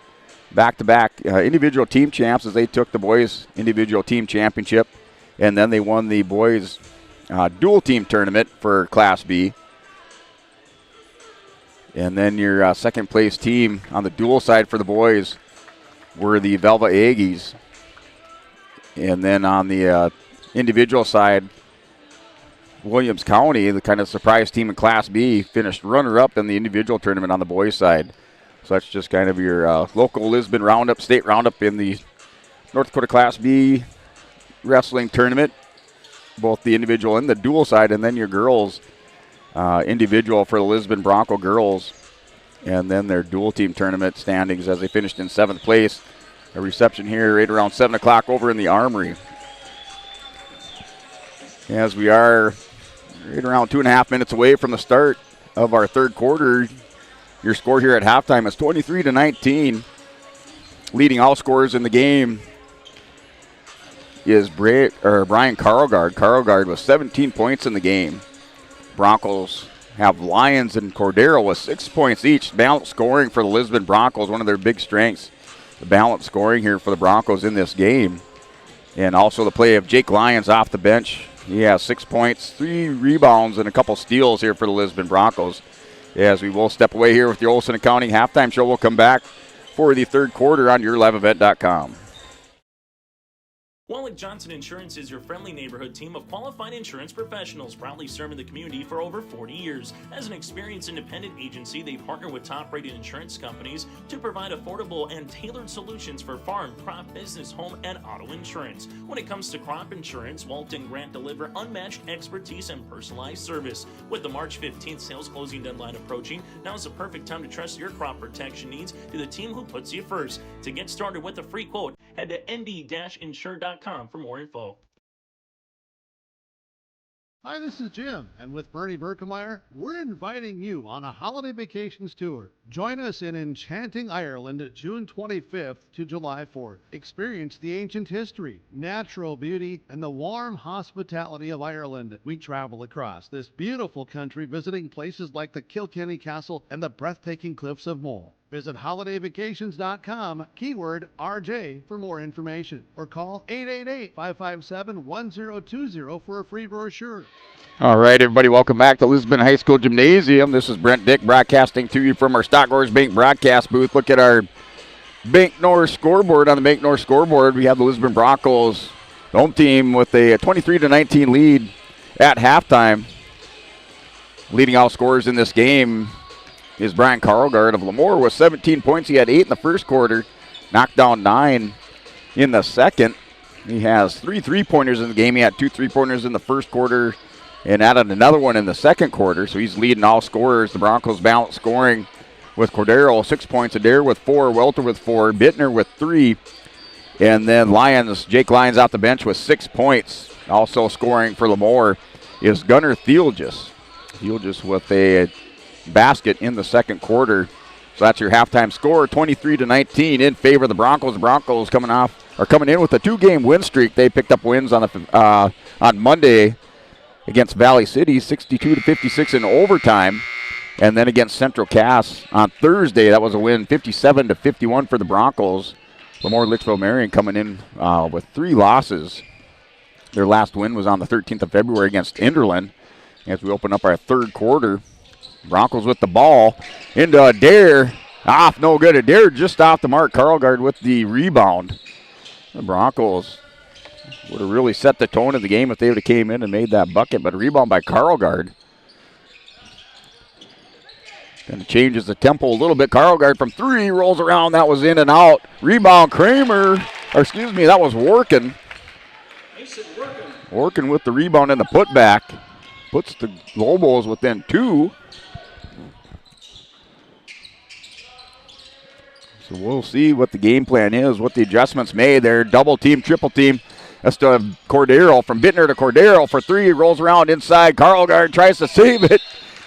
back-to-back individual team champs as they took the boys' individual team championship. And then they won the boys' dual team tournament for Class B. And then your second place team on the dual side for the boys were the Velva Aggies. And then on the individual side, Williams County, the kind of surprise team in Class B, finished runner-up in the individual tournament on the boys' side. So that's just kind of your local Lisbon roundup, state roundup in the North Dakota Class B wrestling tournament, both the individual and the dual side, and then your girls individual for the Lisbon Bronco girls, and then their dual team tournament standings as they finished in 7th place. A reception here right around 7 o'clock over in the Armory. As we are right around 2.5 minutes away from the start of our third quarter, your score here at halftime is 23-19. Leading all scorers in the game is Brian Carlgard. Carlgard with 17 points in the game. Broncos have Lyons and Cordero with 6 points each. Balanced scoring for the Lisbon Broncos, one of their big strengths. The balanced scoring here for the Broncos in this game. And also the play of Jake Lyons off the bench. He has 6 points, 3 rebounds, and a couple steals here for the Lisbon Broncos. As we will step away here with the Olson Accounting halftime show, we'll come back for the third quarter on yourliveevent.com. Wallach Johnson Insurance is your friendly neighborhood team of qualified insurance professionals proudly serving the community for over 40 years. As an experienced independent agency, they partner with top-rated insurance companies to provide affordable and tailored solutions for farm, crop, business, home, and auto insurance. When it comes to crop insurance, Walt and Grant deliver unmatched expertise and personalized service. With the March 15th sales closing deadline approaching, now is the perfect time to trust your crop protection needs to the team who puts you first. To get started with a free quote, head to nd-insure.com for more info. Hi, this is Jim, and with Bernie Berkemeyer, we're inviting you on a holiday vacations tour. Join us in enchanting Ireland June 25th to July 4th. Experience the ancient history, natural beauty, and the warm hospitality of Ireland. We travel across this beautiful country visiting places like the Kilkenny Castle and the breathtaking cliffs of Moll. Visit holidayvacations.com, keyword RJ for more information, or call 888-557-1020 for a free brochure. All right, everybody, welcome back to Lisbon High School Gymnasium. This is Brent Dick broadcasting to you from our Stockgrowers Bank broadcast booth. Look at our Bank North scoreboard. On the Bank North scoreboard, we have the Lisbon Broncos home team with a 23-19 lead at halftime. Leading all scorers in this game is Brian Carlgard of LaMoure with 17 points. He had 8 in the first quarter, knocked down 9 in the second. He has 3 3-pointers in the game. He had 2 3-pointers in the first quarter and added another one in the second quarter. So he's leading all scorers. The Broncos balanced scoring with Cordero 6 points, Adair with 4, Welter with 4, Bittner with 3, and then Jake Lyons off the bench with 6 points. Also scoring for LaMoure is Gunnar Thielges. Thielges with a basket in the second quarter. So that's your halftime score, 23-19 in favor of the Broncos. The Broncos coming in with a 2-game win streak. They picked up wins on Monday against Valley City, 62-56 in overtime, and then against Central Cass on Thursday. That was a win, 57-51 for the Broncos. LaMoure Litchville-Marion coming in with 3 losses. Their last win was on the 13th of February against Enderlin. As we open up our third quarter, Broncos with the ball into Adair. Off, no good. Adair just off the mark. Carlgard with the rebound. The Broncos would have really set the tone of the game if they would have came in and made that bucket, but a rebound by Carlgard. Kind of changes the tempo a little bit. Carlgard from 3, rolls around. That was in and out. Rebound, Kramer. That was Workin. Workin with the rebound and the putback. Puts the Lobos within 2. So we'll see what the game plan is, what the adjustments made there. Double team, triple team. That's to Cordero, from Bittner to Cordero for 3. Rolls around inside. Carlgard tries to save it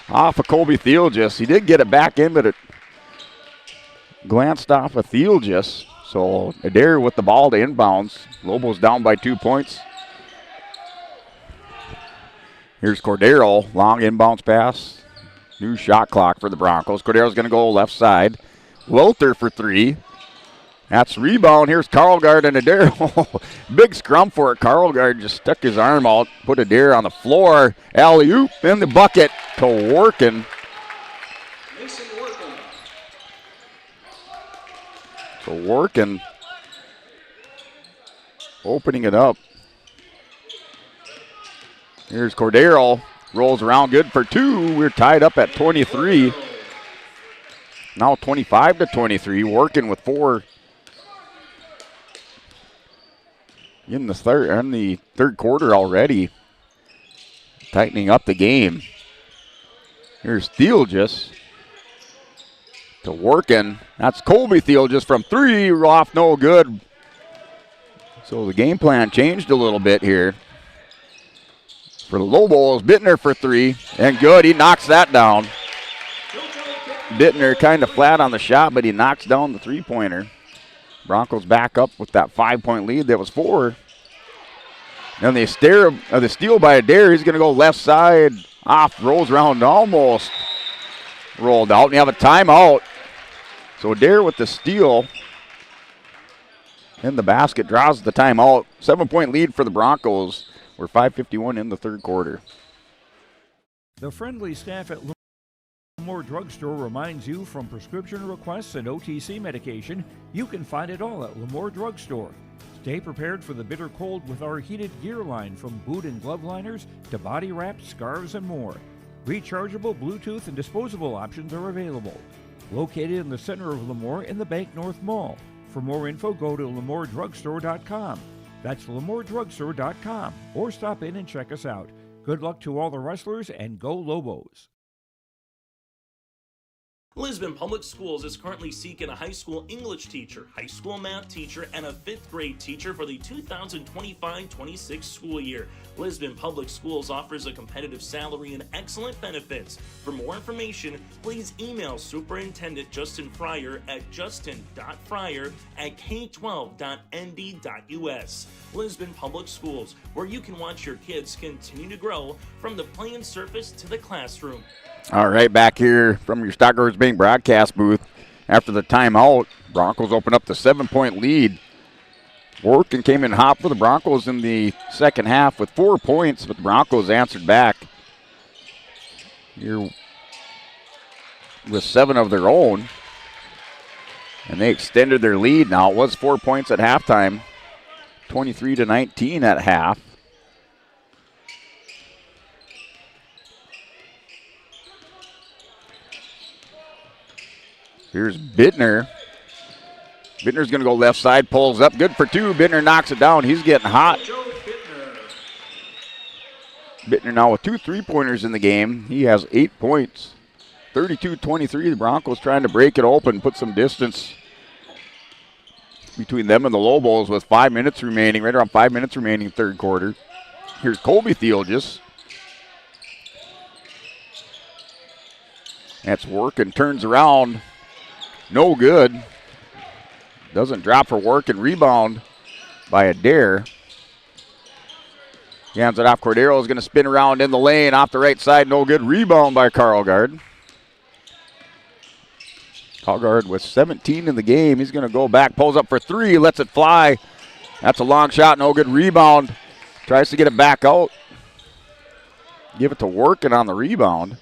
off of Colby Thielges. He did get it back in, but it glanced off of Thielges. So Adair with the ball to inbounds. Lobos down by 2 points. Here's Cordero, long inbounds pass. New shot clock for the Broncos. Cordero's going to go left side. Welter for 3. That's rebound. Here's Carlgard and Adair. Big scrum for it. Carlgard just stuck his arm out, put Adair on the floor. Alley-oop in the bucket to Workin. So working, opening it up. Here's Cordero, rolls around, good for two. We're tied up at 23. Now 25-23, working with 4 in the third quarter already. Tightening up the game. Here's Theolgis to working. That's Colby Theolgis from 3, off no good. So the game plan changed a little bit here. For the Lobos, Bittner for 3, and good. He knocks that down. Bittner kind of flat on the shot, but he knocks down the three-pointer. Broncos back up with that 5-point lead that was 4. And the steal by Adair. He's going to go left side, off, rolls around, almost rolled out. And you have a timeout. So Adair with the steal in the basket draws the timeout. 7-point lead for the Broncos. We're 5:51 in the third quarter. The friendly staff at LaMoure Drugstore reminds you, from prescription requests and OTC medication, you can find it all at LaMoure Drugstore. Stay prepared for the bitter cold with our heated gear line, from boot and glove liners to body wraps, scarves, and more. Rechargeable Bluetooth and disposable options are available. Located in the center of LaMoure in the Bank North Mall. For more info, go to LaMoureDrugstore.com. That's LaMoureDrugstore.com, or stop in and check us out. Good luck to all the wrestlers, and go Lobos. Lisbon Public Schools is currently seeking a high school English teacher, high school math teacher, and a 5th grade teacher for the 2025-26 school year. Lisbon Public Schools offers a competitive salary and excellent benefits. For more information, please email Superintendent Justin Fryer at justin.fryer@k12.nd.us. Lisbon Public Schools, where you can watch your kids continue to grow from the playing surface to the classroom. All right, back here from your Stockers Bank broadcast booth. After the timeout, Broncos open up the 7-point lead. Working came in hot for the Broncos in the second half with 4 points, but the Broncos answered back here with 7 of their own. And they extended their lead now. It was 4 points at halftime, 23-19 at half. Here's Bittner. Bittner's going to go left side, pulls up, good for 2. Bittner knocks it down. He's getting hot. Bittner now with 2 3-pointers in the game. He has 8 points. 32-23. The Broncos trying to break it open, put some distance between them and the Lobos with 5 minutes remaining, right around 5 minutes remaining third quarter. Here's Colby Theolgis. That's working, turns around. No good. Doesn't drop for work, and rebound by Adair. He hands it off. Cordero is going to spin around in the lane off the right side. No good. Rebound by Karlgaard. Karlgaard with 17 in the game. He's going to go back, pulls up for 3, lets it fly. That's a long shot. No good. Rebound. Tries to get it back out. Give it to Workin on the rebound.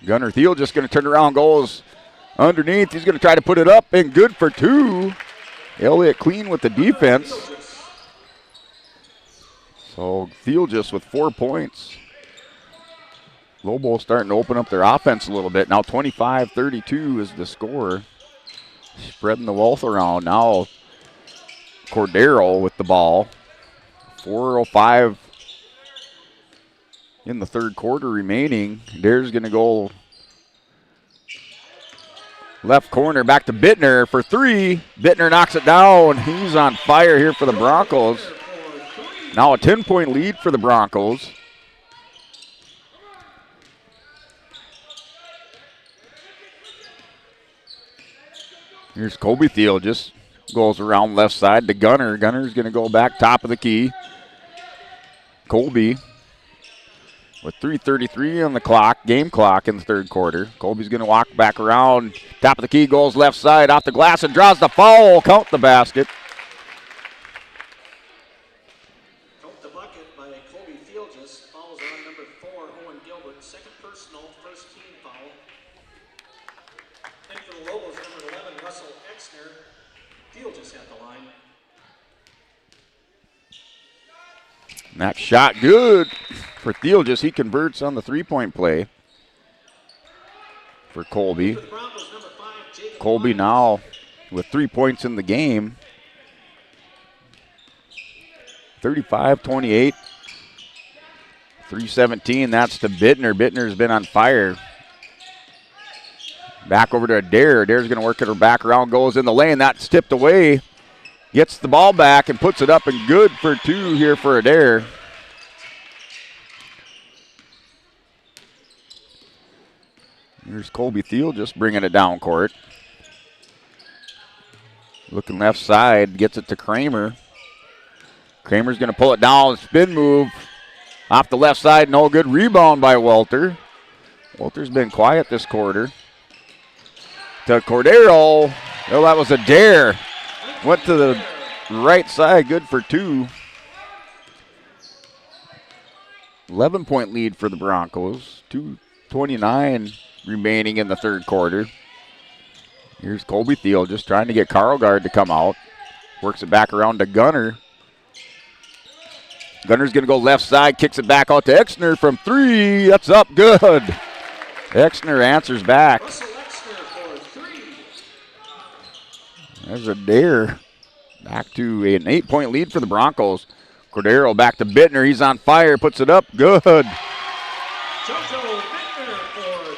Gunnar Thiel just going to turn around, goes underneath. He's going to try to put it up, and good for 2. Elliott clean with the defense. So Thiel just with 4 points. Lobos starting to open up their offense a little bit. Now 25-32 is the score. Spreading the wealth around. Now Cordero with the ball. 4:05 in the third quarter remaining. Adair's going to go left corner, back to Bittner for 3. Bittner knocks it down. He's on fire here for the Broncos. Now a 10-point lead for the Broncos. Here's Colby Thiel, just goes around left side to Gunner. Gunner's going to go back top of the key. Colby with 3:33 on the clock, game clock in the third quarter. Colby's going to walk back around, top of the key, goes left side, off the glass, and draws the foul. Count the basket. Count the bucket by Colby Theolgis. Fouls on number 4, Owen Gilbert. Second personal, first team foul. And for the Lobos, number 11, Russell Exner. Field just at the line. And that shot good for Theelgis. He converts on the three-point play for Colby. Colby now with 3 points in the game. 35-28. 3:17. That's to Bittner. Bittner's been on fire. Back over to Adair. Adair's going to work it back around. Goes in the lane. That's tipped away. Gets the ball back and puts it up and good for two here for Adair. Here's Colby Thiel just bringing it down court. Looking left side. Gets it to Kramer. Kramer's going to pull it down. Spin move. Off the left side. No good. Rebound by Welter. Welter's been quiet this quarter. To Cordero. Oh, that was Adair. Went to the right side. Good for two. 11-point lead for the Broncos. 2:29 remaining in the third quarter. Here's Colby Thiel just trying to get Karlgaard to come out. Works it back around to Gunner. Gunner's going to go left side. Kicks it back out to Exner from three. That's up. Good. Exner answers back. There's Adair. Back to an 8-point lead for the Broncos. Cordero back to Bittner. He's on fire. Puts it up. Good. JoJo Bittner for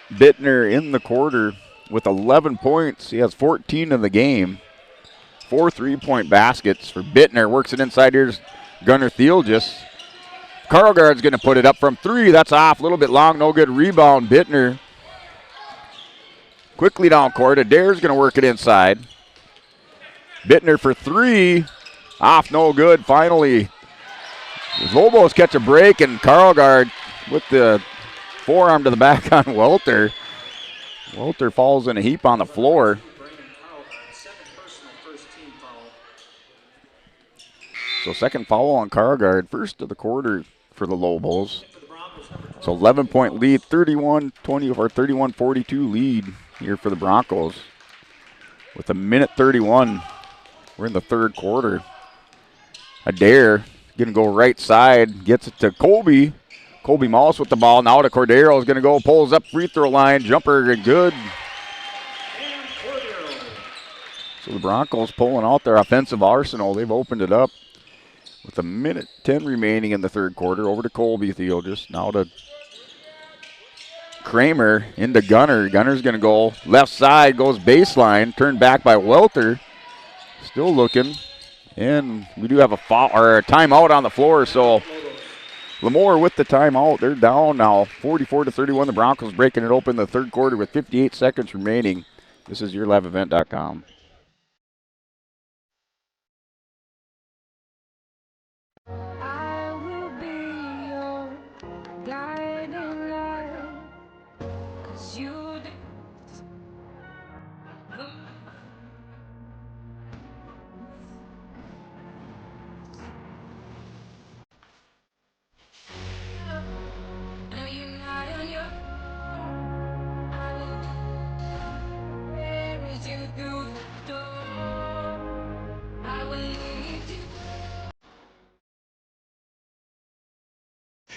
three. Bittner in the quarter with 11 points. He has 14 in the game. 4 3-point baskets for Bittner. Works it inside. Here's Gunnar Theelgis. Karlgaard's going to put it up from three. That's off. A little bit long. No good rebound. Bittner quickly down court. Adair's going to work it inside. Bittner for three. Off, no good. Finally, the Lobos catch a break, and Karlgaard with the forearm to the back on Welter. Welter falls in a heap on the floor. So second foul on Karlgaard. First of the quarter for the Lobos. So 11-point lead, 31-20 or 31-42 lead here for the Broncos. With a minute 31, we're in the third quarter. Adair gonna go right side, gets it to Colby. Colby Moss with the ball. Now to Cordero is gonna go, pulls up free throw line, jumper good. So the Broncos pulling out their offensive arsenal. They've opened it up. With a minute 10 remaining in the third quarter, over to Colby Theelgis. Now to Kramer, into Gunner. Gunner's going to go left side, goes baseline, turned back by Welter. Still looking. And we do have a foul or a timeout on the floor, so LaMoure with the timeout. They're down now, 44-31. The Broncos breaking it open in the third quarter with 58 seconds remaining. This is YourLiveEvent.com.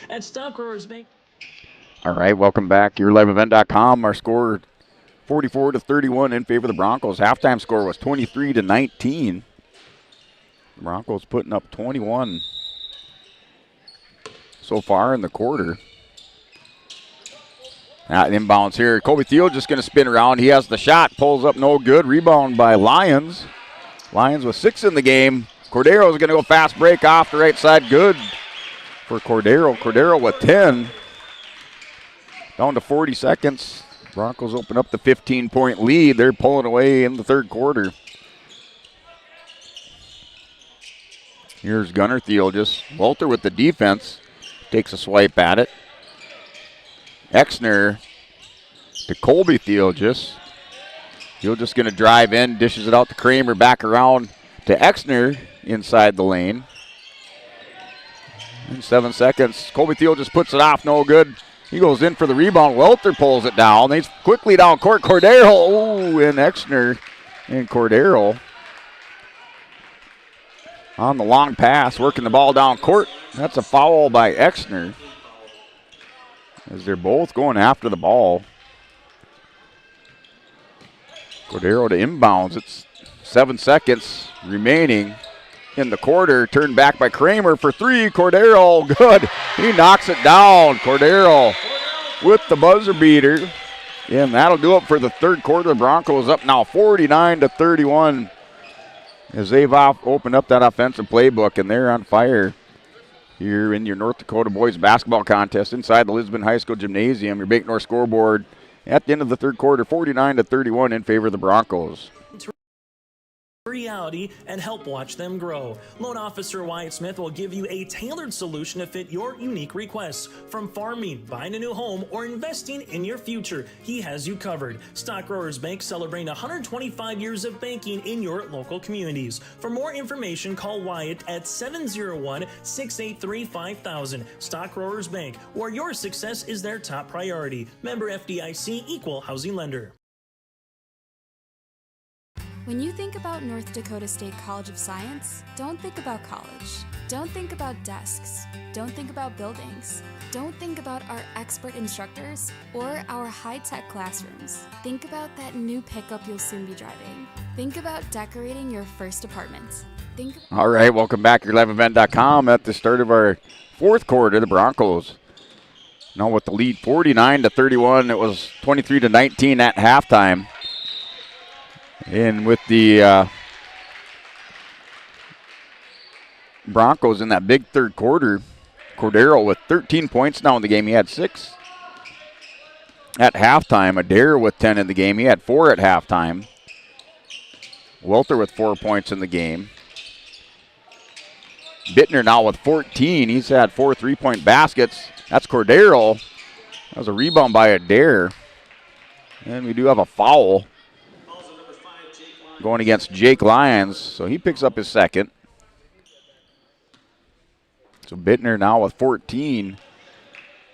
At Stock Growers Bank. All right, welcome back. YourLiveEvent.com. Our score 44-31 in favor of the Broncos. Halftime score was 23-19. The Broncos putting up 21 so far in the quarter. Inbounds here. Colby Thiel just going to spin around. He has the shot. Pulls up, no good. Rebound by Lyons. Lyons with 6 in the game. Cordero is going to go fast break off the right side. Good for Cordero. Cordero with 10. Down to 40 seconds. Broncos open up the 15-point lead. They're pulling away in the third quarter. Here's Gunnar Theelgis. Welter with the defense. Takes a swipe at it. Exner to Colby Theelgis. Theelgis going to drive in, dishes it out to Kramer, back around to Exner inside the lane. In 7 seconds, Colby Theelgis puts it off, no good. He goes in for the rebound. Welter pulls it down. He's quickly down court. Cordero. Oh, and Exner and Cordero on the long pass, working the ball down court. That's a foul by Exner, as they're both going after the ball. Cordero to inbounds. It's 7 seconds remaining in the quarter. Turned back by Kramer for three. Cordero, good. He knocks it down. Cordero with the buzzer beater. And that'll do it for the third quarter. The Broncos up now 49-31 as they've opened up that offensive playbook, and they're on fire here in your North Dakota boys basketball contest inside the Lisbon High School Gymnasium. Your Bake North scoreboard at the end of the third quarter, 49-31 in favor of the Broncos. Reality and help watch them grow. Loan Officer Wyatt Smith will give you a tailored solution to fit your unique requests. From farming, buying a new home, or investing in your future, he has you covered. Stock Growers Bank celebrating 125 years of banking in your local communities. For more information, call Wyatt at 701-683-5000. Stock Growers Bank, where your success is their top priority. Member FDIC, Equal Housing Lender. When you think about North Dakota State College of Science, don't think about college. Don't think about desks. Don't think about buildings. Don't think about our expert instructors or our high-tech classrooms. Think about that new pickup you'll soon be driving. Think about decorating your first apartment. All right, welcome back to YourLiveEvent.com. At the start of our fourth quarter, the Broncos now with the lead 49-31. It was 23-19 at halftime. And with the Broncos in that big third quarter, Cordero with 13 points now in the game. He had 6 at halftime. Adair with 10 in the game. He had 4 at halftime. Welter with 4 points in the game. Bittner now with 14. He's had 4 3-point baskets. That's Cordero. That was a rebound by Adair. And we do have a foul going against Jake Lyons, so he picks up his second. So Bittner now with 14.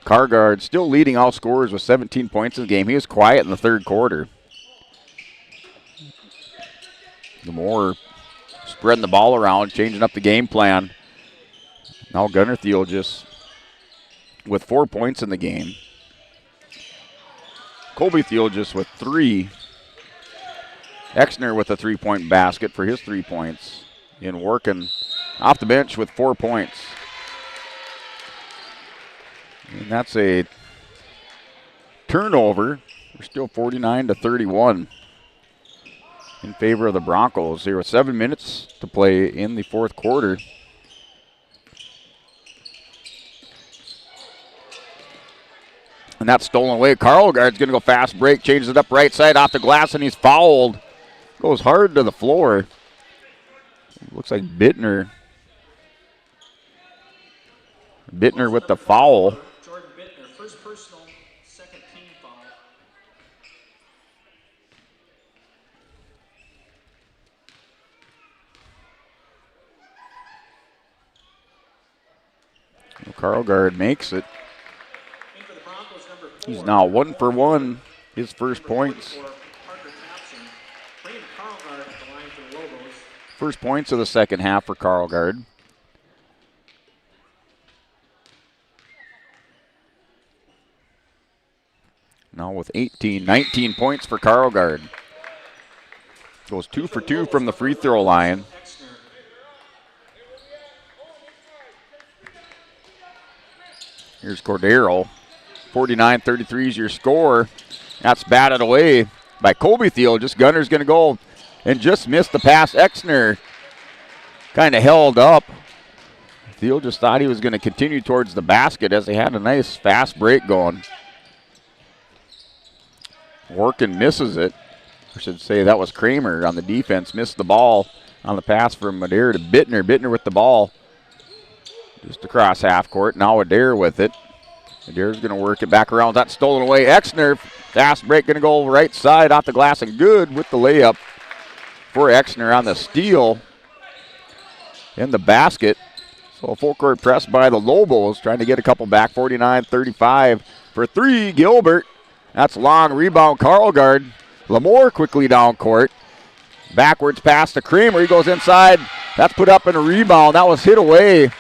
Cargard still leading all scorers with 17 points in the game. He was quiet in the third quarter. LaMoure spreading the ball around, changing up the game plan. Now Gunnar Theolgis with 4 points in the game. Colby Theolgis with 3. Exner with a 3-point basket for his 3 points. And working off the bench with 4 points. And that's a turnover. We're still 49-31 in favor of the Broncos. There were 7 minutes to play in the fourth quarter. And that's stolen away. Carlgard's going to go fast break, changes it up right side off the glass, and he's fouled. Goes hard to the floor. Looks like Bittner. Bittner with the foul. Jordan Bittner, first personal, second team foul. Carlgard makes it. He's now 1 for 1. His first points. First points of the second half for Carlgard. Now with 19 points for Carlgard. Goes 2 for 2 from the free throw line. Here's Cordero. 49-33 is your score. That's batted away by Colby Theolgis. Gunner's going to go and just missed the pass. Exner kind of held up. Thiel just thought he was going to continue towards the basket as they had a nice fast break going. Workin misses it. I should say that was Kramer on the defense. Missed the ball on the pass from Adair to Bittner. Bittner with the ball just across half court. Now Adair with it. Adair's going to work it back around. That's stolen away. Exner, fast break, going to go right side off the glass and good with the layup for Exner on the steal in the basket. So a full court press by the Lobos, trying to get a couple back. 49-35 for three. Gilbert. That's long rebound. Karlgaard. LaMoure quickly down court. Backwards pass to Kramer. He goes inside. That's put up in a rebound. That was hit away.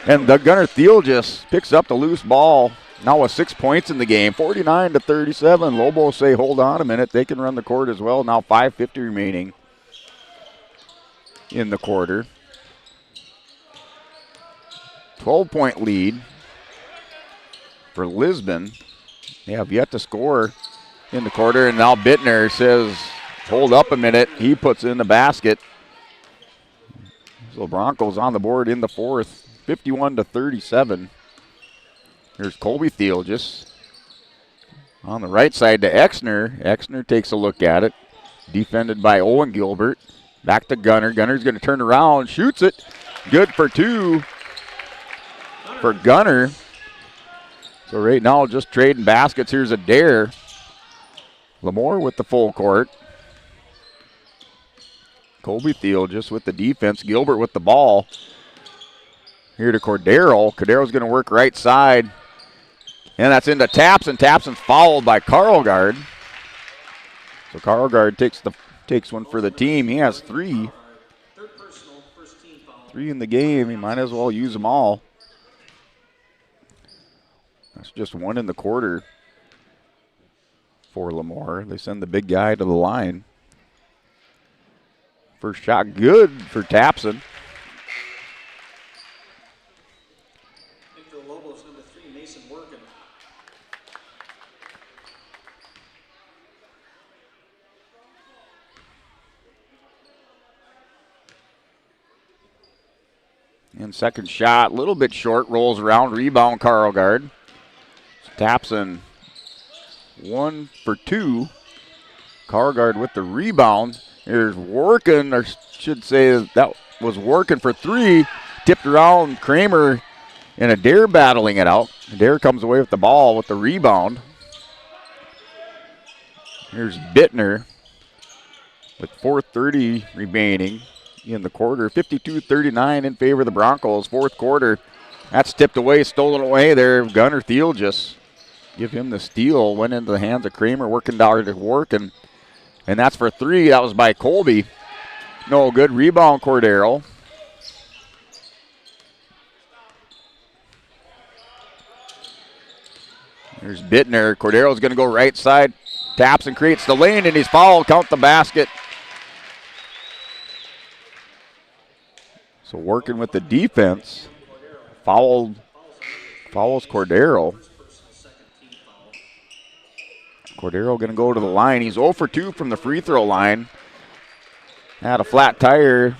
And the Gunnar Thiel just picks up the loose ball. Now with 6 points in the game. 49-37. Lobos say, hold on a minute. They can run the court as well. Now 5:50 remaining in the quarter. 12-point lead for Lisbon. They have yet to score in the quarter, and now Bittner says, hold up a minute. He puts in the basket. So Broncos on the board in the fourth, 51-37. Here's Colby Thiel just on the right side to Exner. Exner takes a look at it. Defended by Owen Gilbert. Back to Gunnar. Gunner's going to turn around, shoots it. Good for two for Gunnar. So right now just trading baskets. Here's Adair. LaMoure with the full court. Colby Thiel just with the defense. Gilbert with the ball. Here to Cordero. Cordero's going to work right side. And that's into Tapson. Tapson's fouled by Karlgaard. So Karlgaard takes one for the team. He has three. Three in the game. He might as well use them all. That's just one in the quarter for LaMoure. They send the big guy to the line. First shot good for Tapson. I think the Lobos number 3, Mason Workin. And second shot, a little bit short, rolls around, rebound Karlgaard. Tapson 1 for 2. Karlgaard with the rebound. Here's Workin, or should say that was Workin for 3. Tipped around Kramer and Adair battling it out. Adair comes away with the ball with the rebound. Here's Bittner with 4:30 remaining in the quarter. 52-39 in favor of the Broncos. Fourth quarter. That's tipped away, stolen away there. Gunnar Thiel just give him the steal. Went into the hands of Kramer, working down to work, and that's for 3. That was by Colby. No good. Rebound, Cordero. There's Bittner. Cordero's going to go right side. Taps and creates the lane, and he's fouled. Count the basket. So working with the defense. Fouls Cordero. Cordero going to go to the line. He's 0 for 2 from the free throw line. Had a flat tire.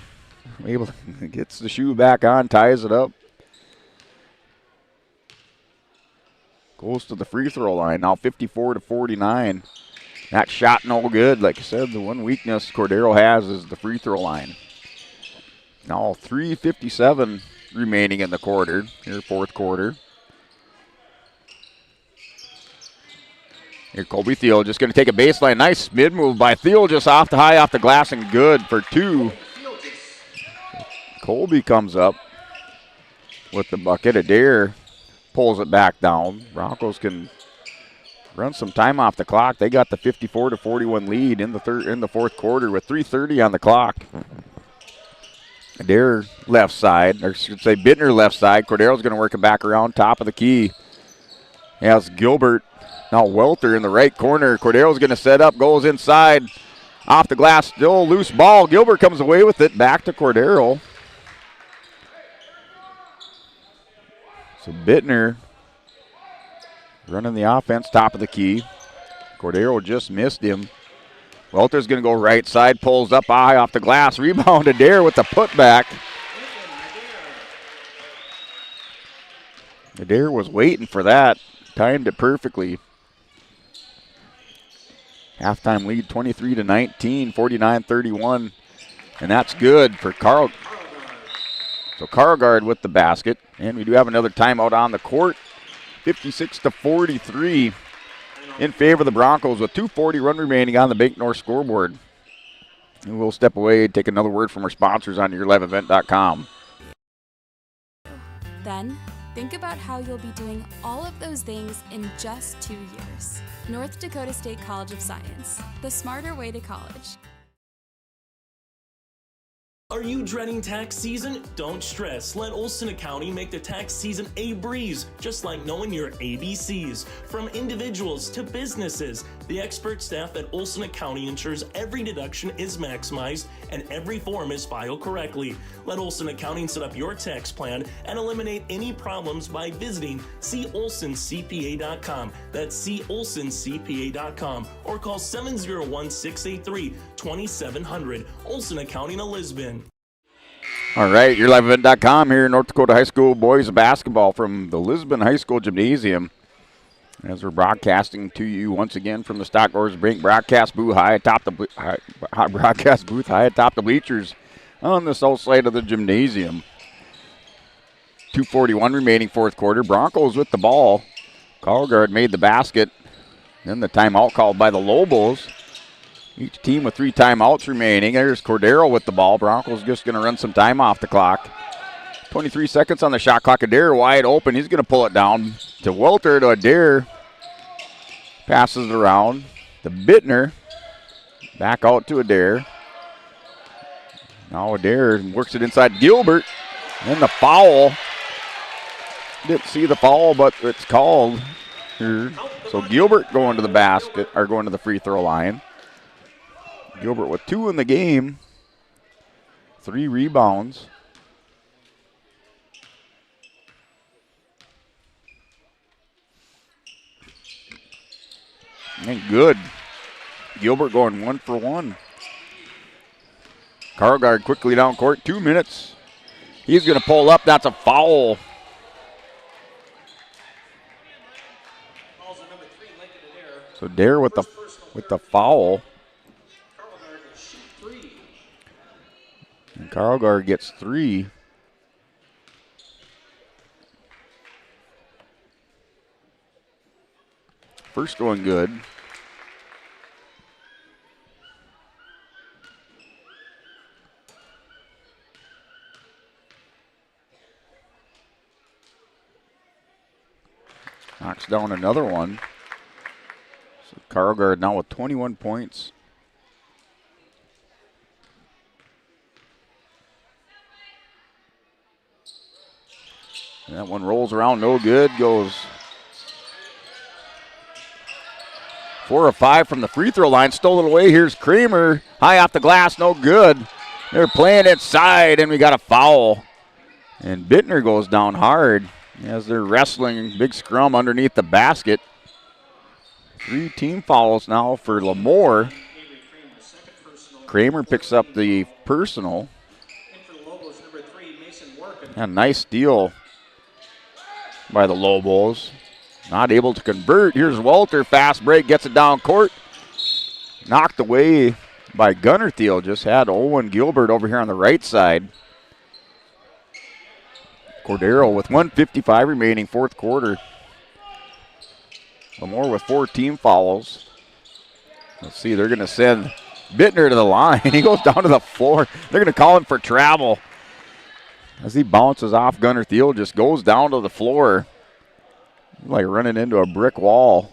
Gets the shoe back on, ties it up. Goes to the free throw line. Now 54-49. That shot no good. Like I said, the one weakness Cordero has is the free throw line. Now 3:57 remaining in the quarter. Here, fourth quarter. Here, Colby Thiel just going to take a baseline. Nice mid move by Thiel, just off the glass and good for 2. Colby comes up with the bucket. Adair pulls it back down. Broncos can run some time off the clock. They got the 54-41 lead in the fourth quarter with 3:30 on the clock. Adair left side, or I should say Bittner left side. Cordero's going to work it back around top of the key. Has Gilbert. Now Welter in the right corner. Cordero's going to set up, goes inside. Off the glass, still loose ball. Gilbert comes away with it. Back to Cordero. So Bittner running the offense, top of the key. Cordero just missed him. Welter's going to go right side, pulls up high off the glass. Rebound Adair with the putback. Adair was waiting for that. Timed it perfectly. Halftime lead 23-19, 49-31. And that's good for Karl. So Karlgaard with the basket. And we do have another timeout on the court. 56-43 in favor of the Broncos with 2:40 run remaining on the Bank North scoreboard. And we'll step away and take another word from our sponsors on yourliveevent.com. Then, think about how you'll be doing all of those things in just 2 years. North Dakota State College of Science, the smarter way to college. Are you dreading tax season? Don't stress. Let Olson Accounting make the tax season a breeze, just like knowing your ABCs. From individuals to businesses, the expert staff at Olson Accounting ensures every deduction is maximized and every form is filed correctly. Let Olson Accounting set up your tax plan and eliminate any problems by visiting colsoncpa.com. That's colsoncpa.com or call 701-683-2700. Olson Accounting of Lisbon. All right, your liveevent.com here, North Dakota High School boys basketball from the Lisbon High School Gymnasium. As we're broadcasting to you once again from the Stock Growers Brink broadcast booth high atop the bleachers on the south side of the gymnasium. 2:41 remaining fourth quarter. Broncos with the ball. Carlgard made the basket. Then the timeout called by the Lobos. Each team with 3 timeouts remaining. There's Cordero with the ball. Broncos just going to run some time off the clock. 23 seconds on the shot clock. Adair wide open. He's going to pull it down to Welter to Adair. Passes it around to Bittner. Back out to Adair. Now Adair works it inside Gilbert. And the foul. Didn't see the foul, but it's called here. So Gilbert going to the basket, or going to the free throw line. Gilbert with 2 in the game. 3 rebounds. And good. Gilbert going 1 for 1. Carlgard quickly down court, 2 minutes. He's going to pull up. That's a foul. So Dare with the foul. And Carlgard gets 3. First going good. Knocks down another one. So Carlgard now with 21 points. And that one rolls around, no good. Goes 4 of 5 from the free throw line. Stole it away. Here's Kramer. High off the glass, no good. They're playing inside, and we got a foul. And Bittner goes down hard as they're wrestling. Big scrum underneath the basket. 3 team fouls now for LaMoure. Kramer picks up the personal. A nice steal by the Lobos. Not able to convert. Here's Walter. Fast break. Gets it down court. Knocked away by Gunnar Thiel. Just had Owen Gilbert over here on the right side. Cordero with 1:55 remaining fourth quarter. LaMoure with 4 team fouls. Let's see. They're going to send Bittner to the line. He goes down to the floor. They're going to call him for travel. As he bounces off, Gunnar Thiel just goes down to the floor. Like running into a brick wall.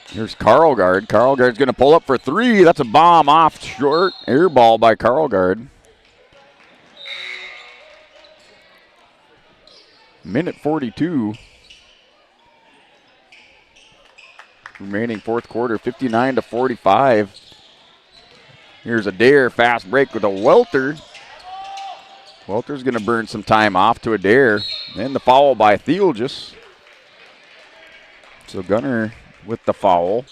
Here's Carlgard. Carlgard's going to pull up for 3. That's a bomb off short. Air ball by Carlgard. Minute 42. Remaining fourth quarter, 59-45. Here's Adair, fast break with a Welter. Welter's going to burn some time off to Adair. And the foul by Thielges. So Gunnar with the foul.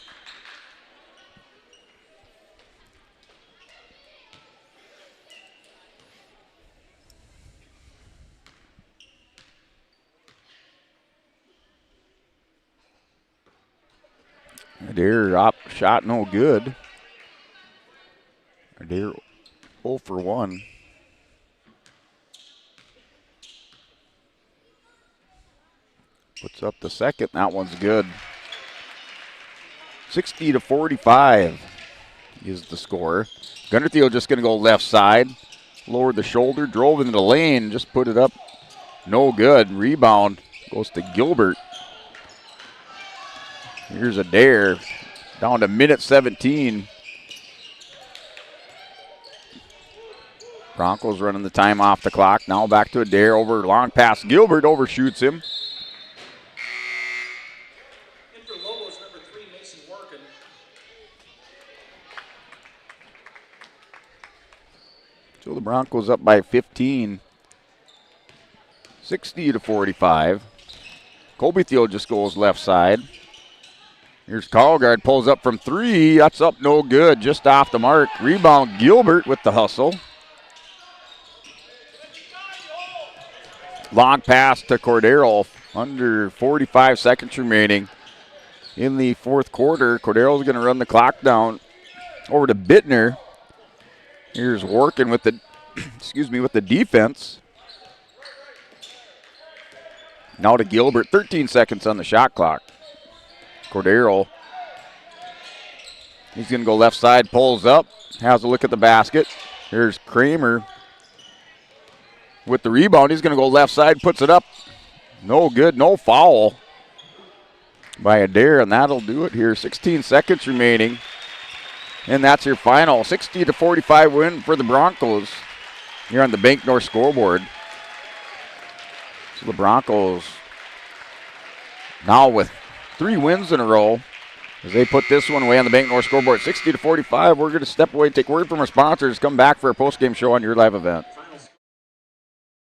Adair up, shot no good. Adair 0 for 1. Puts up the second. That one's good. 60-45 is the score. Gunnar Thiel just going to go left side. lowered the shoulder, drove into the lane, just put it up. No good. Rebound goes to Gilbert. Here's Adair. Down to minute 17. Broncos running the time off the clock. Now back to Adair. Over long pass. Gilbert overshoots him. So the Broncos up by 15. 60-45. Colbyfield just goes left side. Here's Colgard, pulls up from 3. That's up, no good. Just off the mark. Rebound, Gilbert with the hustle. Long pass to Cordero. Under 45 seconds remaining in the fourth quarter. Cordero's going to run the clock down over to Bittner. Here's working with the, with the defense. Now to Gilbert. 13 seconds on the shot clock. Cordero. He's going to go left side, pulls up, has a look at the basket. Here's Kramer with the rebound. He's going to go left side, puts it up. No good, no foul by Adair, and that'll do it here. 16 seconds remaining. And that's your final 60-45 win for the Broncos here on the Bank North scoreboard. So the Broncos now with 3 wins in a row as they put this one away on the Bank North scoreboard. 60-45. We're going to step away and take word from our sponsors. Come back for a post-game show on your live event.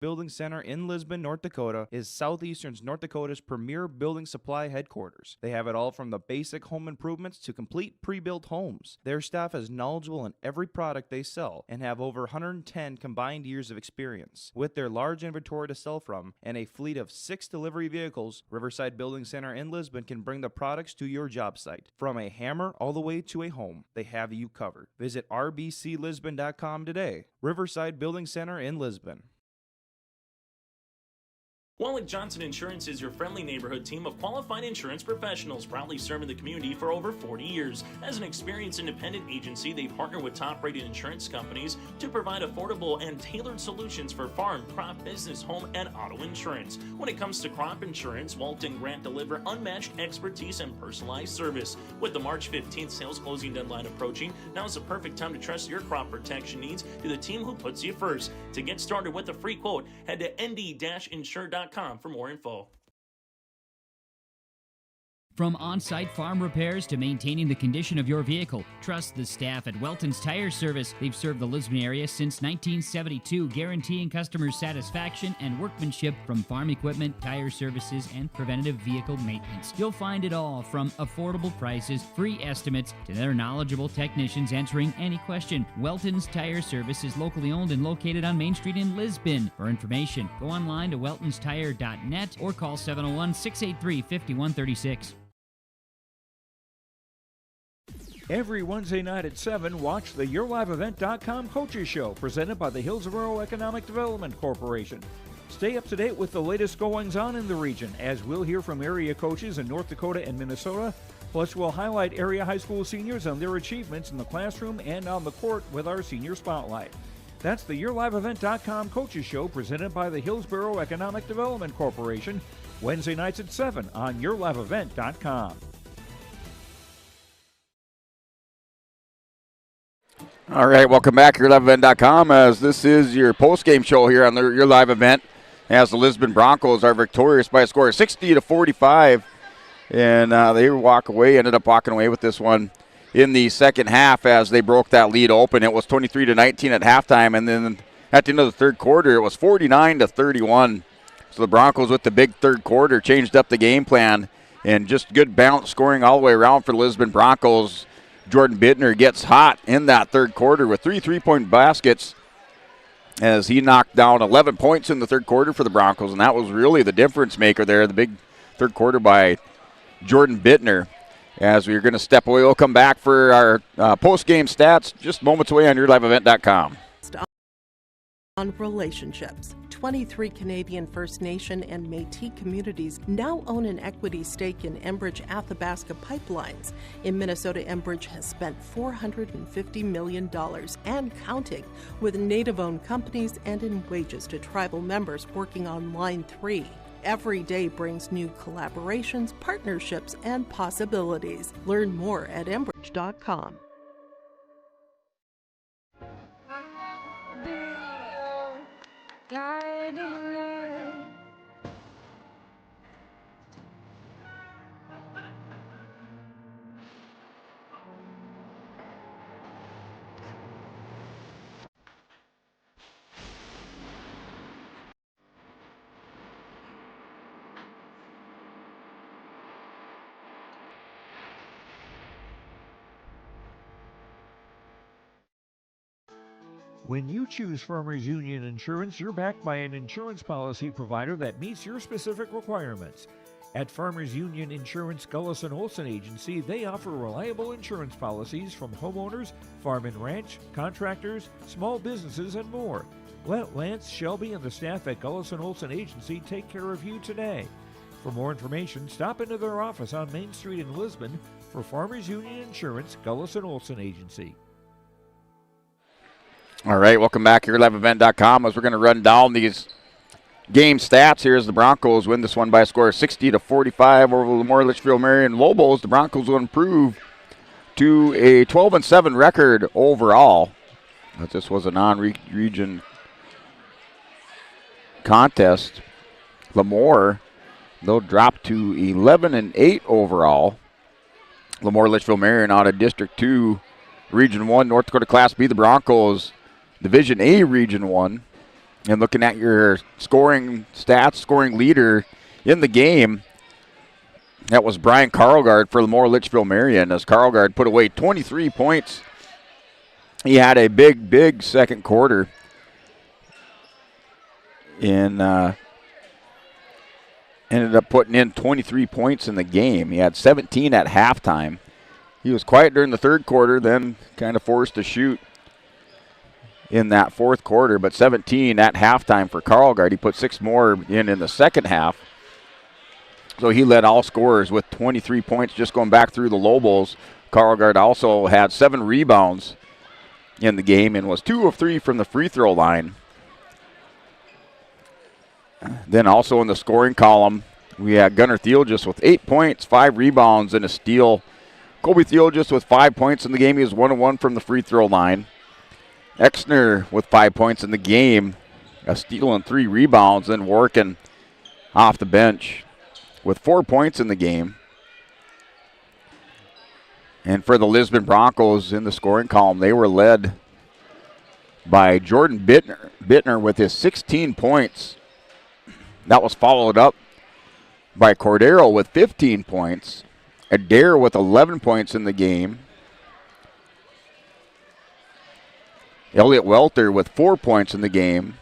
Building Center in Lisbon, North Dakota is Southeastern's North Dakota's premier building supply headquarters. They have it all from the basic home improvements to complete pre-built homes. Their staff is knowledgeable in every product they sell and have over 110 combined years of experience. With their large inventory to sell from and a fleet of 6 delivery vehicles, Riverside Building Center in Lisbon can bring the products to your job site. From a hammer all the way to a home, they have you covered. Visit rbclisbon.com today. Riverside Building Center in Lisbon. Wallach Johnson Insurance is your friendly neighborhood team of qualified insurance professionals proudly serving the community for over 40 years. As an experienced independent agency, they partner with top-rated insurance companies to provide affordable and tailored solutions for farm, crop, business, home, and auto insurance. When it comes to crop insurance, Walt and Grant deliver unmatched expertise and personalized service. With the March 15th sales closing deadline approaching, now is the perfect time to trust your crop protection needs to the team who puts you first. To get started with a free quote, head to nd-insure.com for more info. From on-site farm repairs to maintaining the condition of your vehicle, trust the staff at Welton's Tire Service. They've served the Lisbon area since 1972, guaranteeing customers satisfaction and workmanship from farm equipment, tire services, and preventative vehicle maintenance. You'll find it all from affordable prices, free estimates, to their knowledgeable technicians answering any question. Welton's Tire Service is locally owned and located on Main Street in Lisbon. For information, go online to weltonstire.net or call 701-683-5136. Every Wednesday night at 7, watch the YourLiveEvent.com Coaches Show, presented by the Hillsborough Economic Development Corporation. Stay up to date with the latest goings-on in the region, as we'll hear from area coaches in North Dakota and Minnesota. Plus, we'll highlight area high school seniors and their achievements in the classroom and on the court with our Senior Spotlight. That's the YourLiveEvent.com Coaches Show, presented by the Hillsborough Economic Development Corporation, Wednesday nights at 7 on YourLiveEvent.com. All right, welcome back to YourLiveEvent.com, as this is your post-game show here on your live event, as the Lisbon Broncos are victorious by a score of 60-45, and they ended up walking away with this one in the second half as they broke that lead open. It was 23-19 at halftime, and then at the end of the third quarter, it was 49-31. So the Broncos, with the big third quarter, changed up the game plan, and just good balanced scoring all the way around for the Lisbon Broncos. Jordan Bittner gets hot in that third quarter with 3 3-point baskets as he knocked down 11 points in the third quarter for the Broncos, and that was really the difference maker there, the big third quarter by Jordan Bittner. As we're going to step away, we'll come back for our post-game stats just moments away on YourLiveEvent.com. on relationships. 23 Canadian First Nation and Métis communities now own an equity stake in Enbridge-Athabasca pipelines. In Minnesota, Enbridge has spent $450 million and counting with Native-owned companies and in wages to tribal members working on Line 3. Every day brings new collaborations, partnerships, and possibilities. Learn more at Enbridge.com. When you choose Farmers Union Insurance, you're backed by an insurance policy provider that meets your specific requirements. At Farmers Union Insurance Gullison Olson Agency, they offer reliable insurance policies from homeowners, farm and ranch, contractors, small businesses, and more. Let Lance, Shelby, and the staff at Gullison Olson Agency take care of you today. For more information, stop into their office on Main Street in Lisbon for Farmers Union Insurance Gullison Olson Agency. All right, welcome back here at liveevent.com as we're going to run down these game stats here as the Broncos win this one by a score of 60-45 over LaMoure Litchville-Marion Lobos. The Broncos will improve to a 12-7 record overall. But this was a non-region contest. LaMoure, they'll drop to 11-8 overall. LaMoure Litchville-Marion out of District 2, Region 1, North Dakota Class B. The Broncos, Division A, Region 1. And looking at your scoring stats, scoring leader in the game, that was Brian Carlgard for LaMoure Litchville-Marion, as Carlgard put away 23 points. He had a big second quarter and ended up putting in 23 points in the game. He had 17 at halftime. He was quiet during the third quarter, then kind of forced to shoot in that fourth quarter, but 17 at halftime for Carlgard. He put 6 more in the second half. So he led all scorers with 23 points just going back through the Lobos. Carlgard also had 7 rebounds in the game and was 2 of 3 from the free throw line. Then also in the scoring column, we had Gunnar Thielges with 8 points, 5 rebounds, and a steal. Colby Thielges with 5 points in the game. He was 1 of 1 from the free throw line. Exner with 5 points in the game, a steal and 3 rebounds, and working off the bench with 4 points in the game. And for the Lisbon Broncos in the scoring column, they were led by Jordan Bittner with his 16 points. That was followed up by Cordero with 15 points, Adair with 11 points in the game, Elliot Welter with 4 points in the game.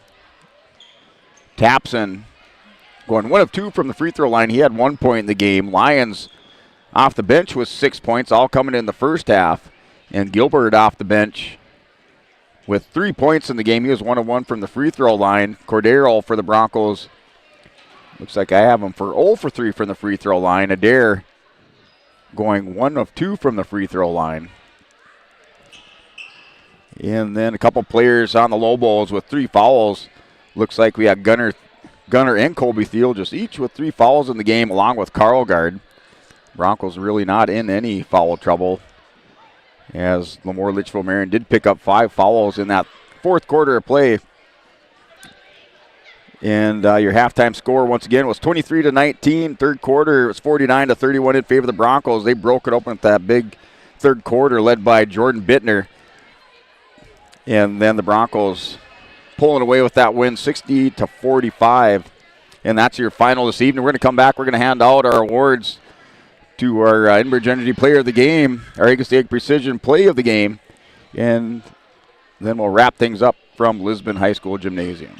Tapson going 1 of 2 from the free throw line. He had 1 point in the game. Lyons off the bench with 6 points, all coming in the first half. And Gilbert off the bench with 3 points in the game. He was 1 of 1 from the free throw line. Cordero for the Broncos, looks like I have him for 0 for 3 from the free throw line. Adair going 1 of 2 from the free throw line. And then a couple players on the Lobos with 3 fouls. Looks like we had Gunnar and Colby Thielges each with 3 fouls in the game, along with Carlgard. Broncos really not in any foul trouble, as LaMoure Litchville-Marion did pick up 5 fouls in that fourth quarter of play. And your halftime score once again was 23-19. Third quarter, it was 49-31 in favor of the Broncos. They broke it open with that big third quarter, led by Jordan Bittner. And then the Broncos pulling away with that win, 60-45. And that's your final this evening. We're going to come back. We're going to hand out our awards to our Enbridge Energy Player of the Game, our Egg Precision Play of the Game. And then we'll wrap things up from Lisbon High School Gymnasium.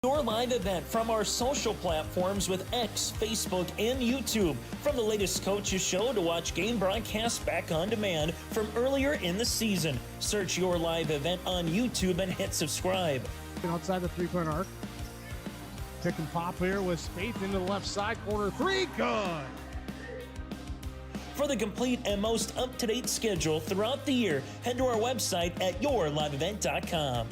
Your line live event from our social platforms with X, Facebook, and YouTube. From the latest coaches show to watch game broadcasts back on demand from earlier in the season. Search your live event on YouTube and hit subscribe. Outside the three-point arc. Pick and pop here with Spaeth into the left side corner. Three, good. For the complete and most up-to-date schedule throughout the year, head to our website at yourliveevent.com.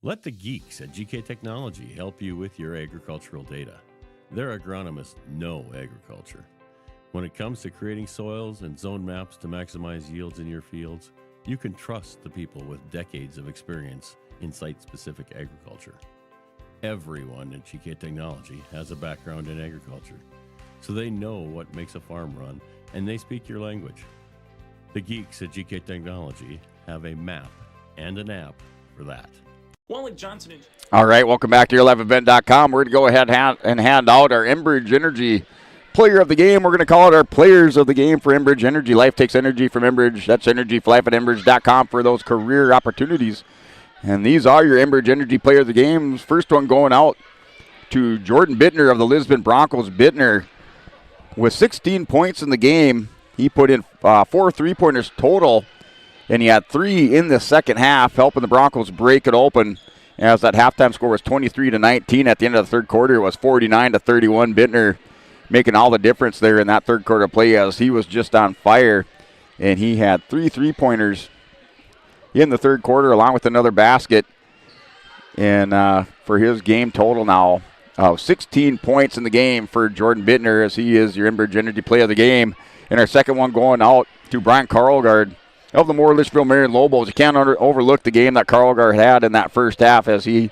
Let the geeks at GK Technology help you with your agricultural data. Their agronomists know agriculture. When it comes to creating soils and zone maps to maximize yields in your fields, you can trust the people with decades of experience in site-specific agriculture. Everyone at GK Technology has a background in agriculture, so they know what makes a farm run, and they speak your language. The geeks at GK Technology have a map and an app for that. Wally Johnson. All right, welcome back to yourliveevent.com. We're going to go ahead and hand out our Enbridge Energy Player of the Game. We're going to call it our Players of the Game for Enbridge Energy. Life takes energy from Enbridge. That's energy for life at Enbridge.com for those career opportunities. And these are your Enbridge Energy Player of the Game. First one going out to Jordan Bittner of the Lisbon Broncos. Bittner with 16 points in the game. He put in 4 3-pointers total, and he had 3 in the second half, helping the Broncos break it open. As that halftime score was 23-19. At the end of the third quarter, it was 49-31. Bittner making all the difference there in that third quarter play, as he was just on fire, and he had 3 3-pointers in the third quarter, along with another basket. And for his game total now of 16 points in the game for Jordan Bittner, as he is your Enbridge Energy Player of the Game. And our second one going out to Brian Carlgard of the LaMoure Litchville-Marion Lobos. You can't overlook the game that Carlgard had in that first half, as he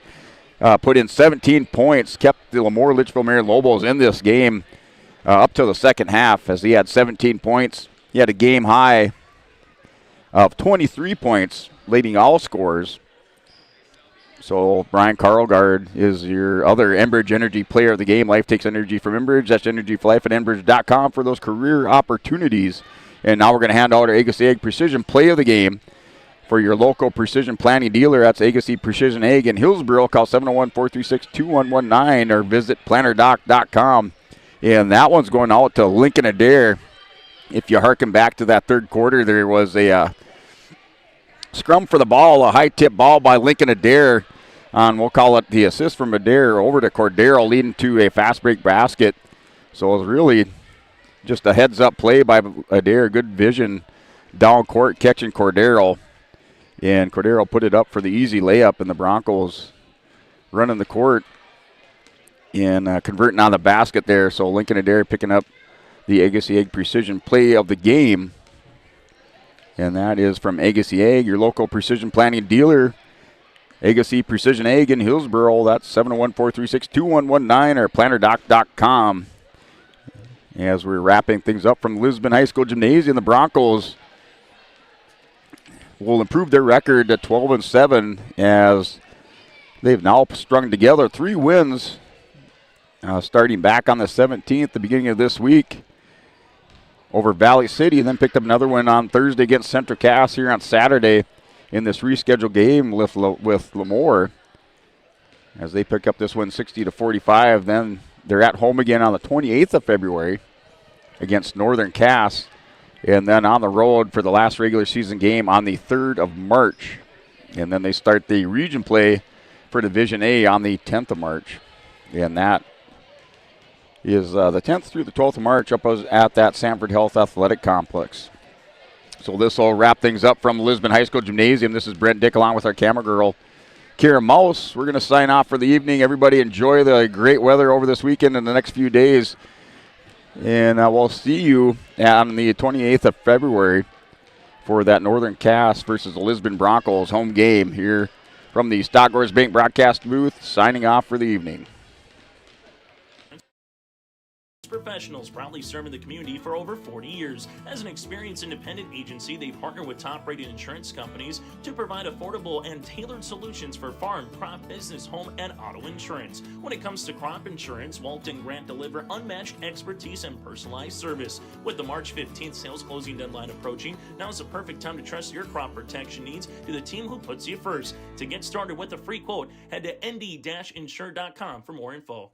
put in 17 points, kept the LaMoure Litchville-Marion Lobos in this game up to the second half, as he had 17 points. He had a game high of 23 points, leading all scorers. So Brian Carlgard is your other Enbridge Energy Player of the Game. Life takes energy from Enbridge. That's energy for life at Enbridge.com for those career opportunities. And now we're going to hand out our Agassi Ag Precision Play of the Game for your local precision planting dealer. That's Agassi Precision Ag in Hillsboro. Call 701-436-2119 or visit plannerdoc.com. And that one's going out to Lincoln Adair. If you hearken back to that third quarter, there was a scrum for the ball, a high tip ball by Lincoln Adair on, we'll call it the assist from Adair over to Cordero, leading to a fast break basket. So it was really just a heads up play by Adair. Good vision down court, catching Cordero. And Cordero put it up for the easy layup, and the Broncos running the court and converting on the basket there. So Lincoln Adair picking up the Agassi Ag Precision Play of the Game. And that is from Agassi Ag, your local precision planting dealer. Agassi Precision Ag in Hillsboro. That's 701-436-2119 or plannerdoc.com. As we're wrapping things up from Lisbon High School Gymnasium, the Broncos will improve their record to 12-7, as they've now strung together 3 wins starting back on the 17th, the beginning of this week, over Valley City, and then picked up another one on Thursday against Central Cass here on Saturday in this rescheduled game with LaMoure, as they pick up this one 60-45. Then they're at home again on the 28th of February against Northern Cass, and then on the road for the last regular season game on the 3rd of March. And then they start the region play for Division A on the 10th of March. And that is the 10th through the 12th of March up at that Sanford Health Athletic Complex. So this will wrap things up from Lisbon High School Gymnasium. This is Brent Dick along with our camera girl, Kira Mouse. We're going to sign off for the evening. Everybody enjoy the great weather over this weekend and the next few days. And we'll see you on the 28th of February for that Northern Cass versus the Lisbon Broncos home game here from the Stockgrowers Bank broadcast booth. Signing off for the evening. Professionals proudly serving the community for over 40 years. As an experienced independent agency, they partner with top-rated insurance companies to provide affordable and tailored solutions for farm, crop, business, home, and auto insurance. When it comes to crop insurance, Walt and Grant deliver unmatched expertise and personalized service. With the March 15th sales closing deadline approaching, now is the perfect time to trust your crop protection needs to the team who puts you first. To get started with a free quote, head to nd-insure.com for more info.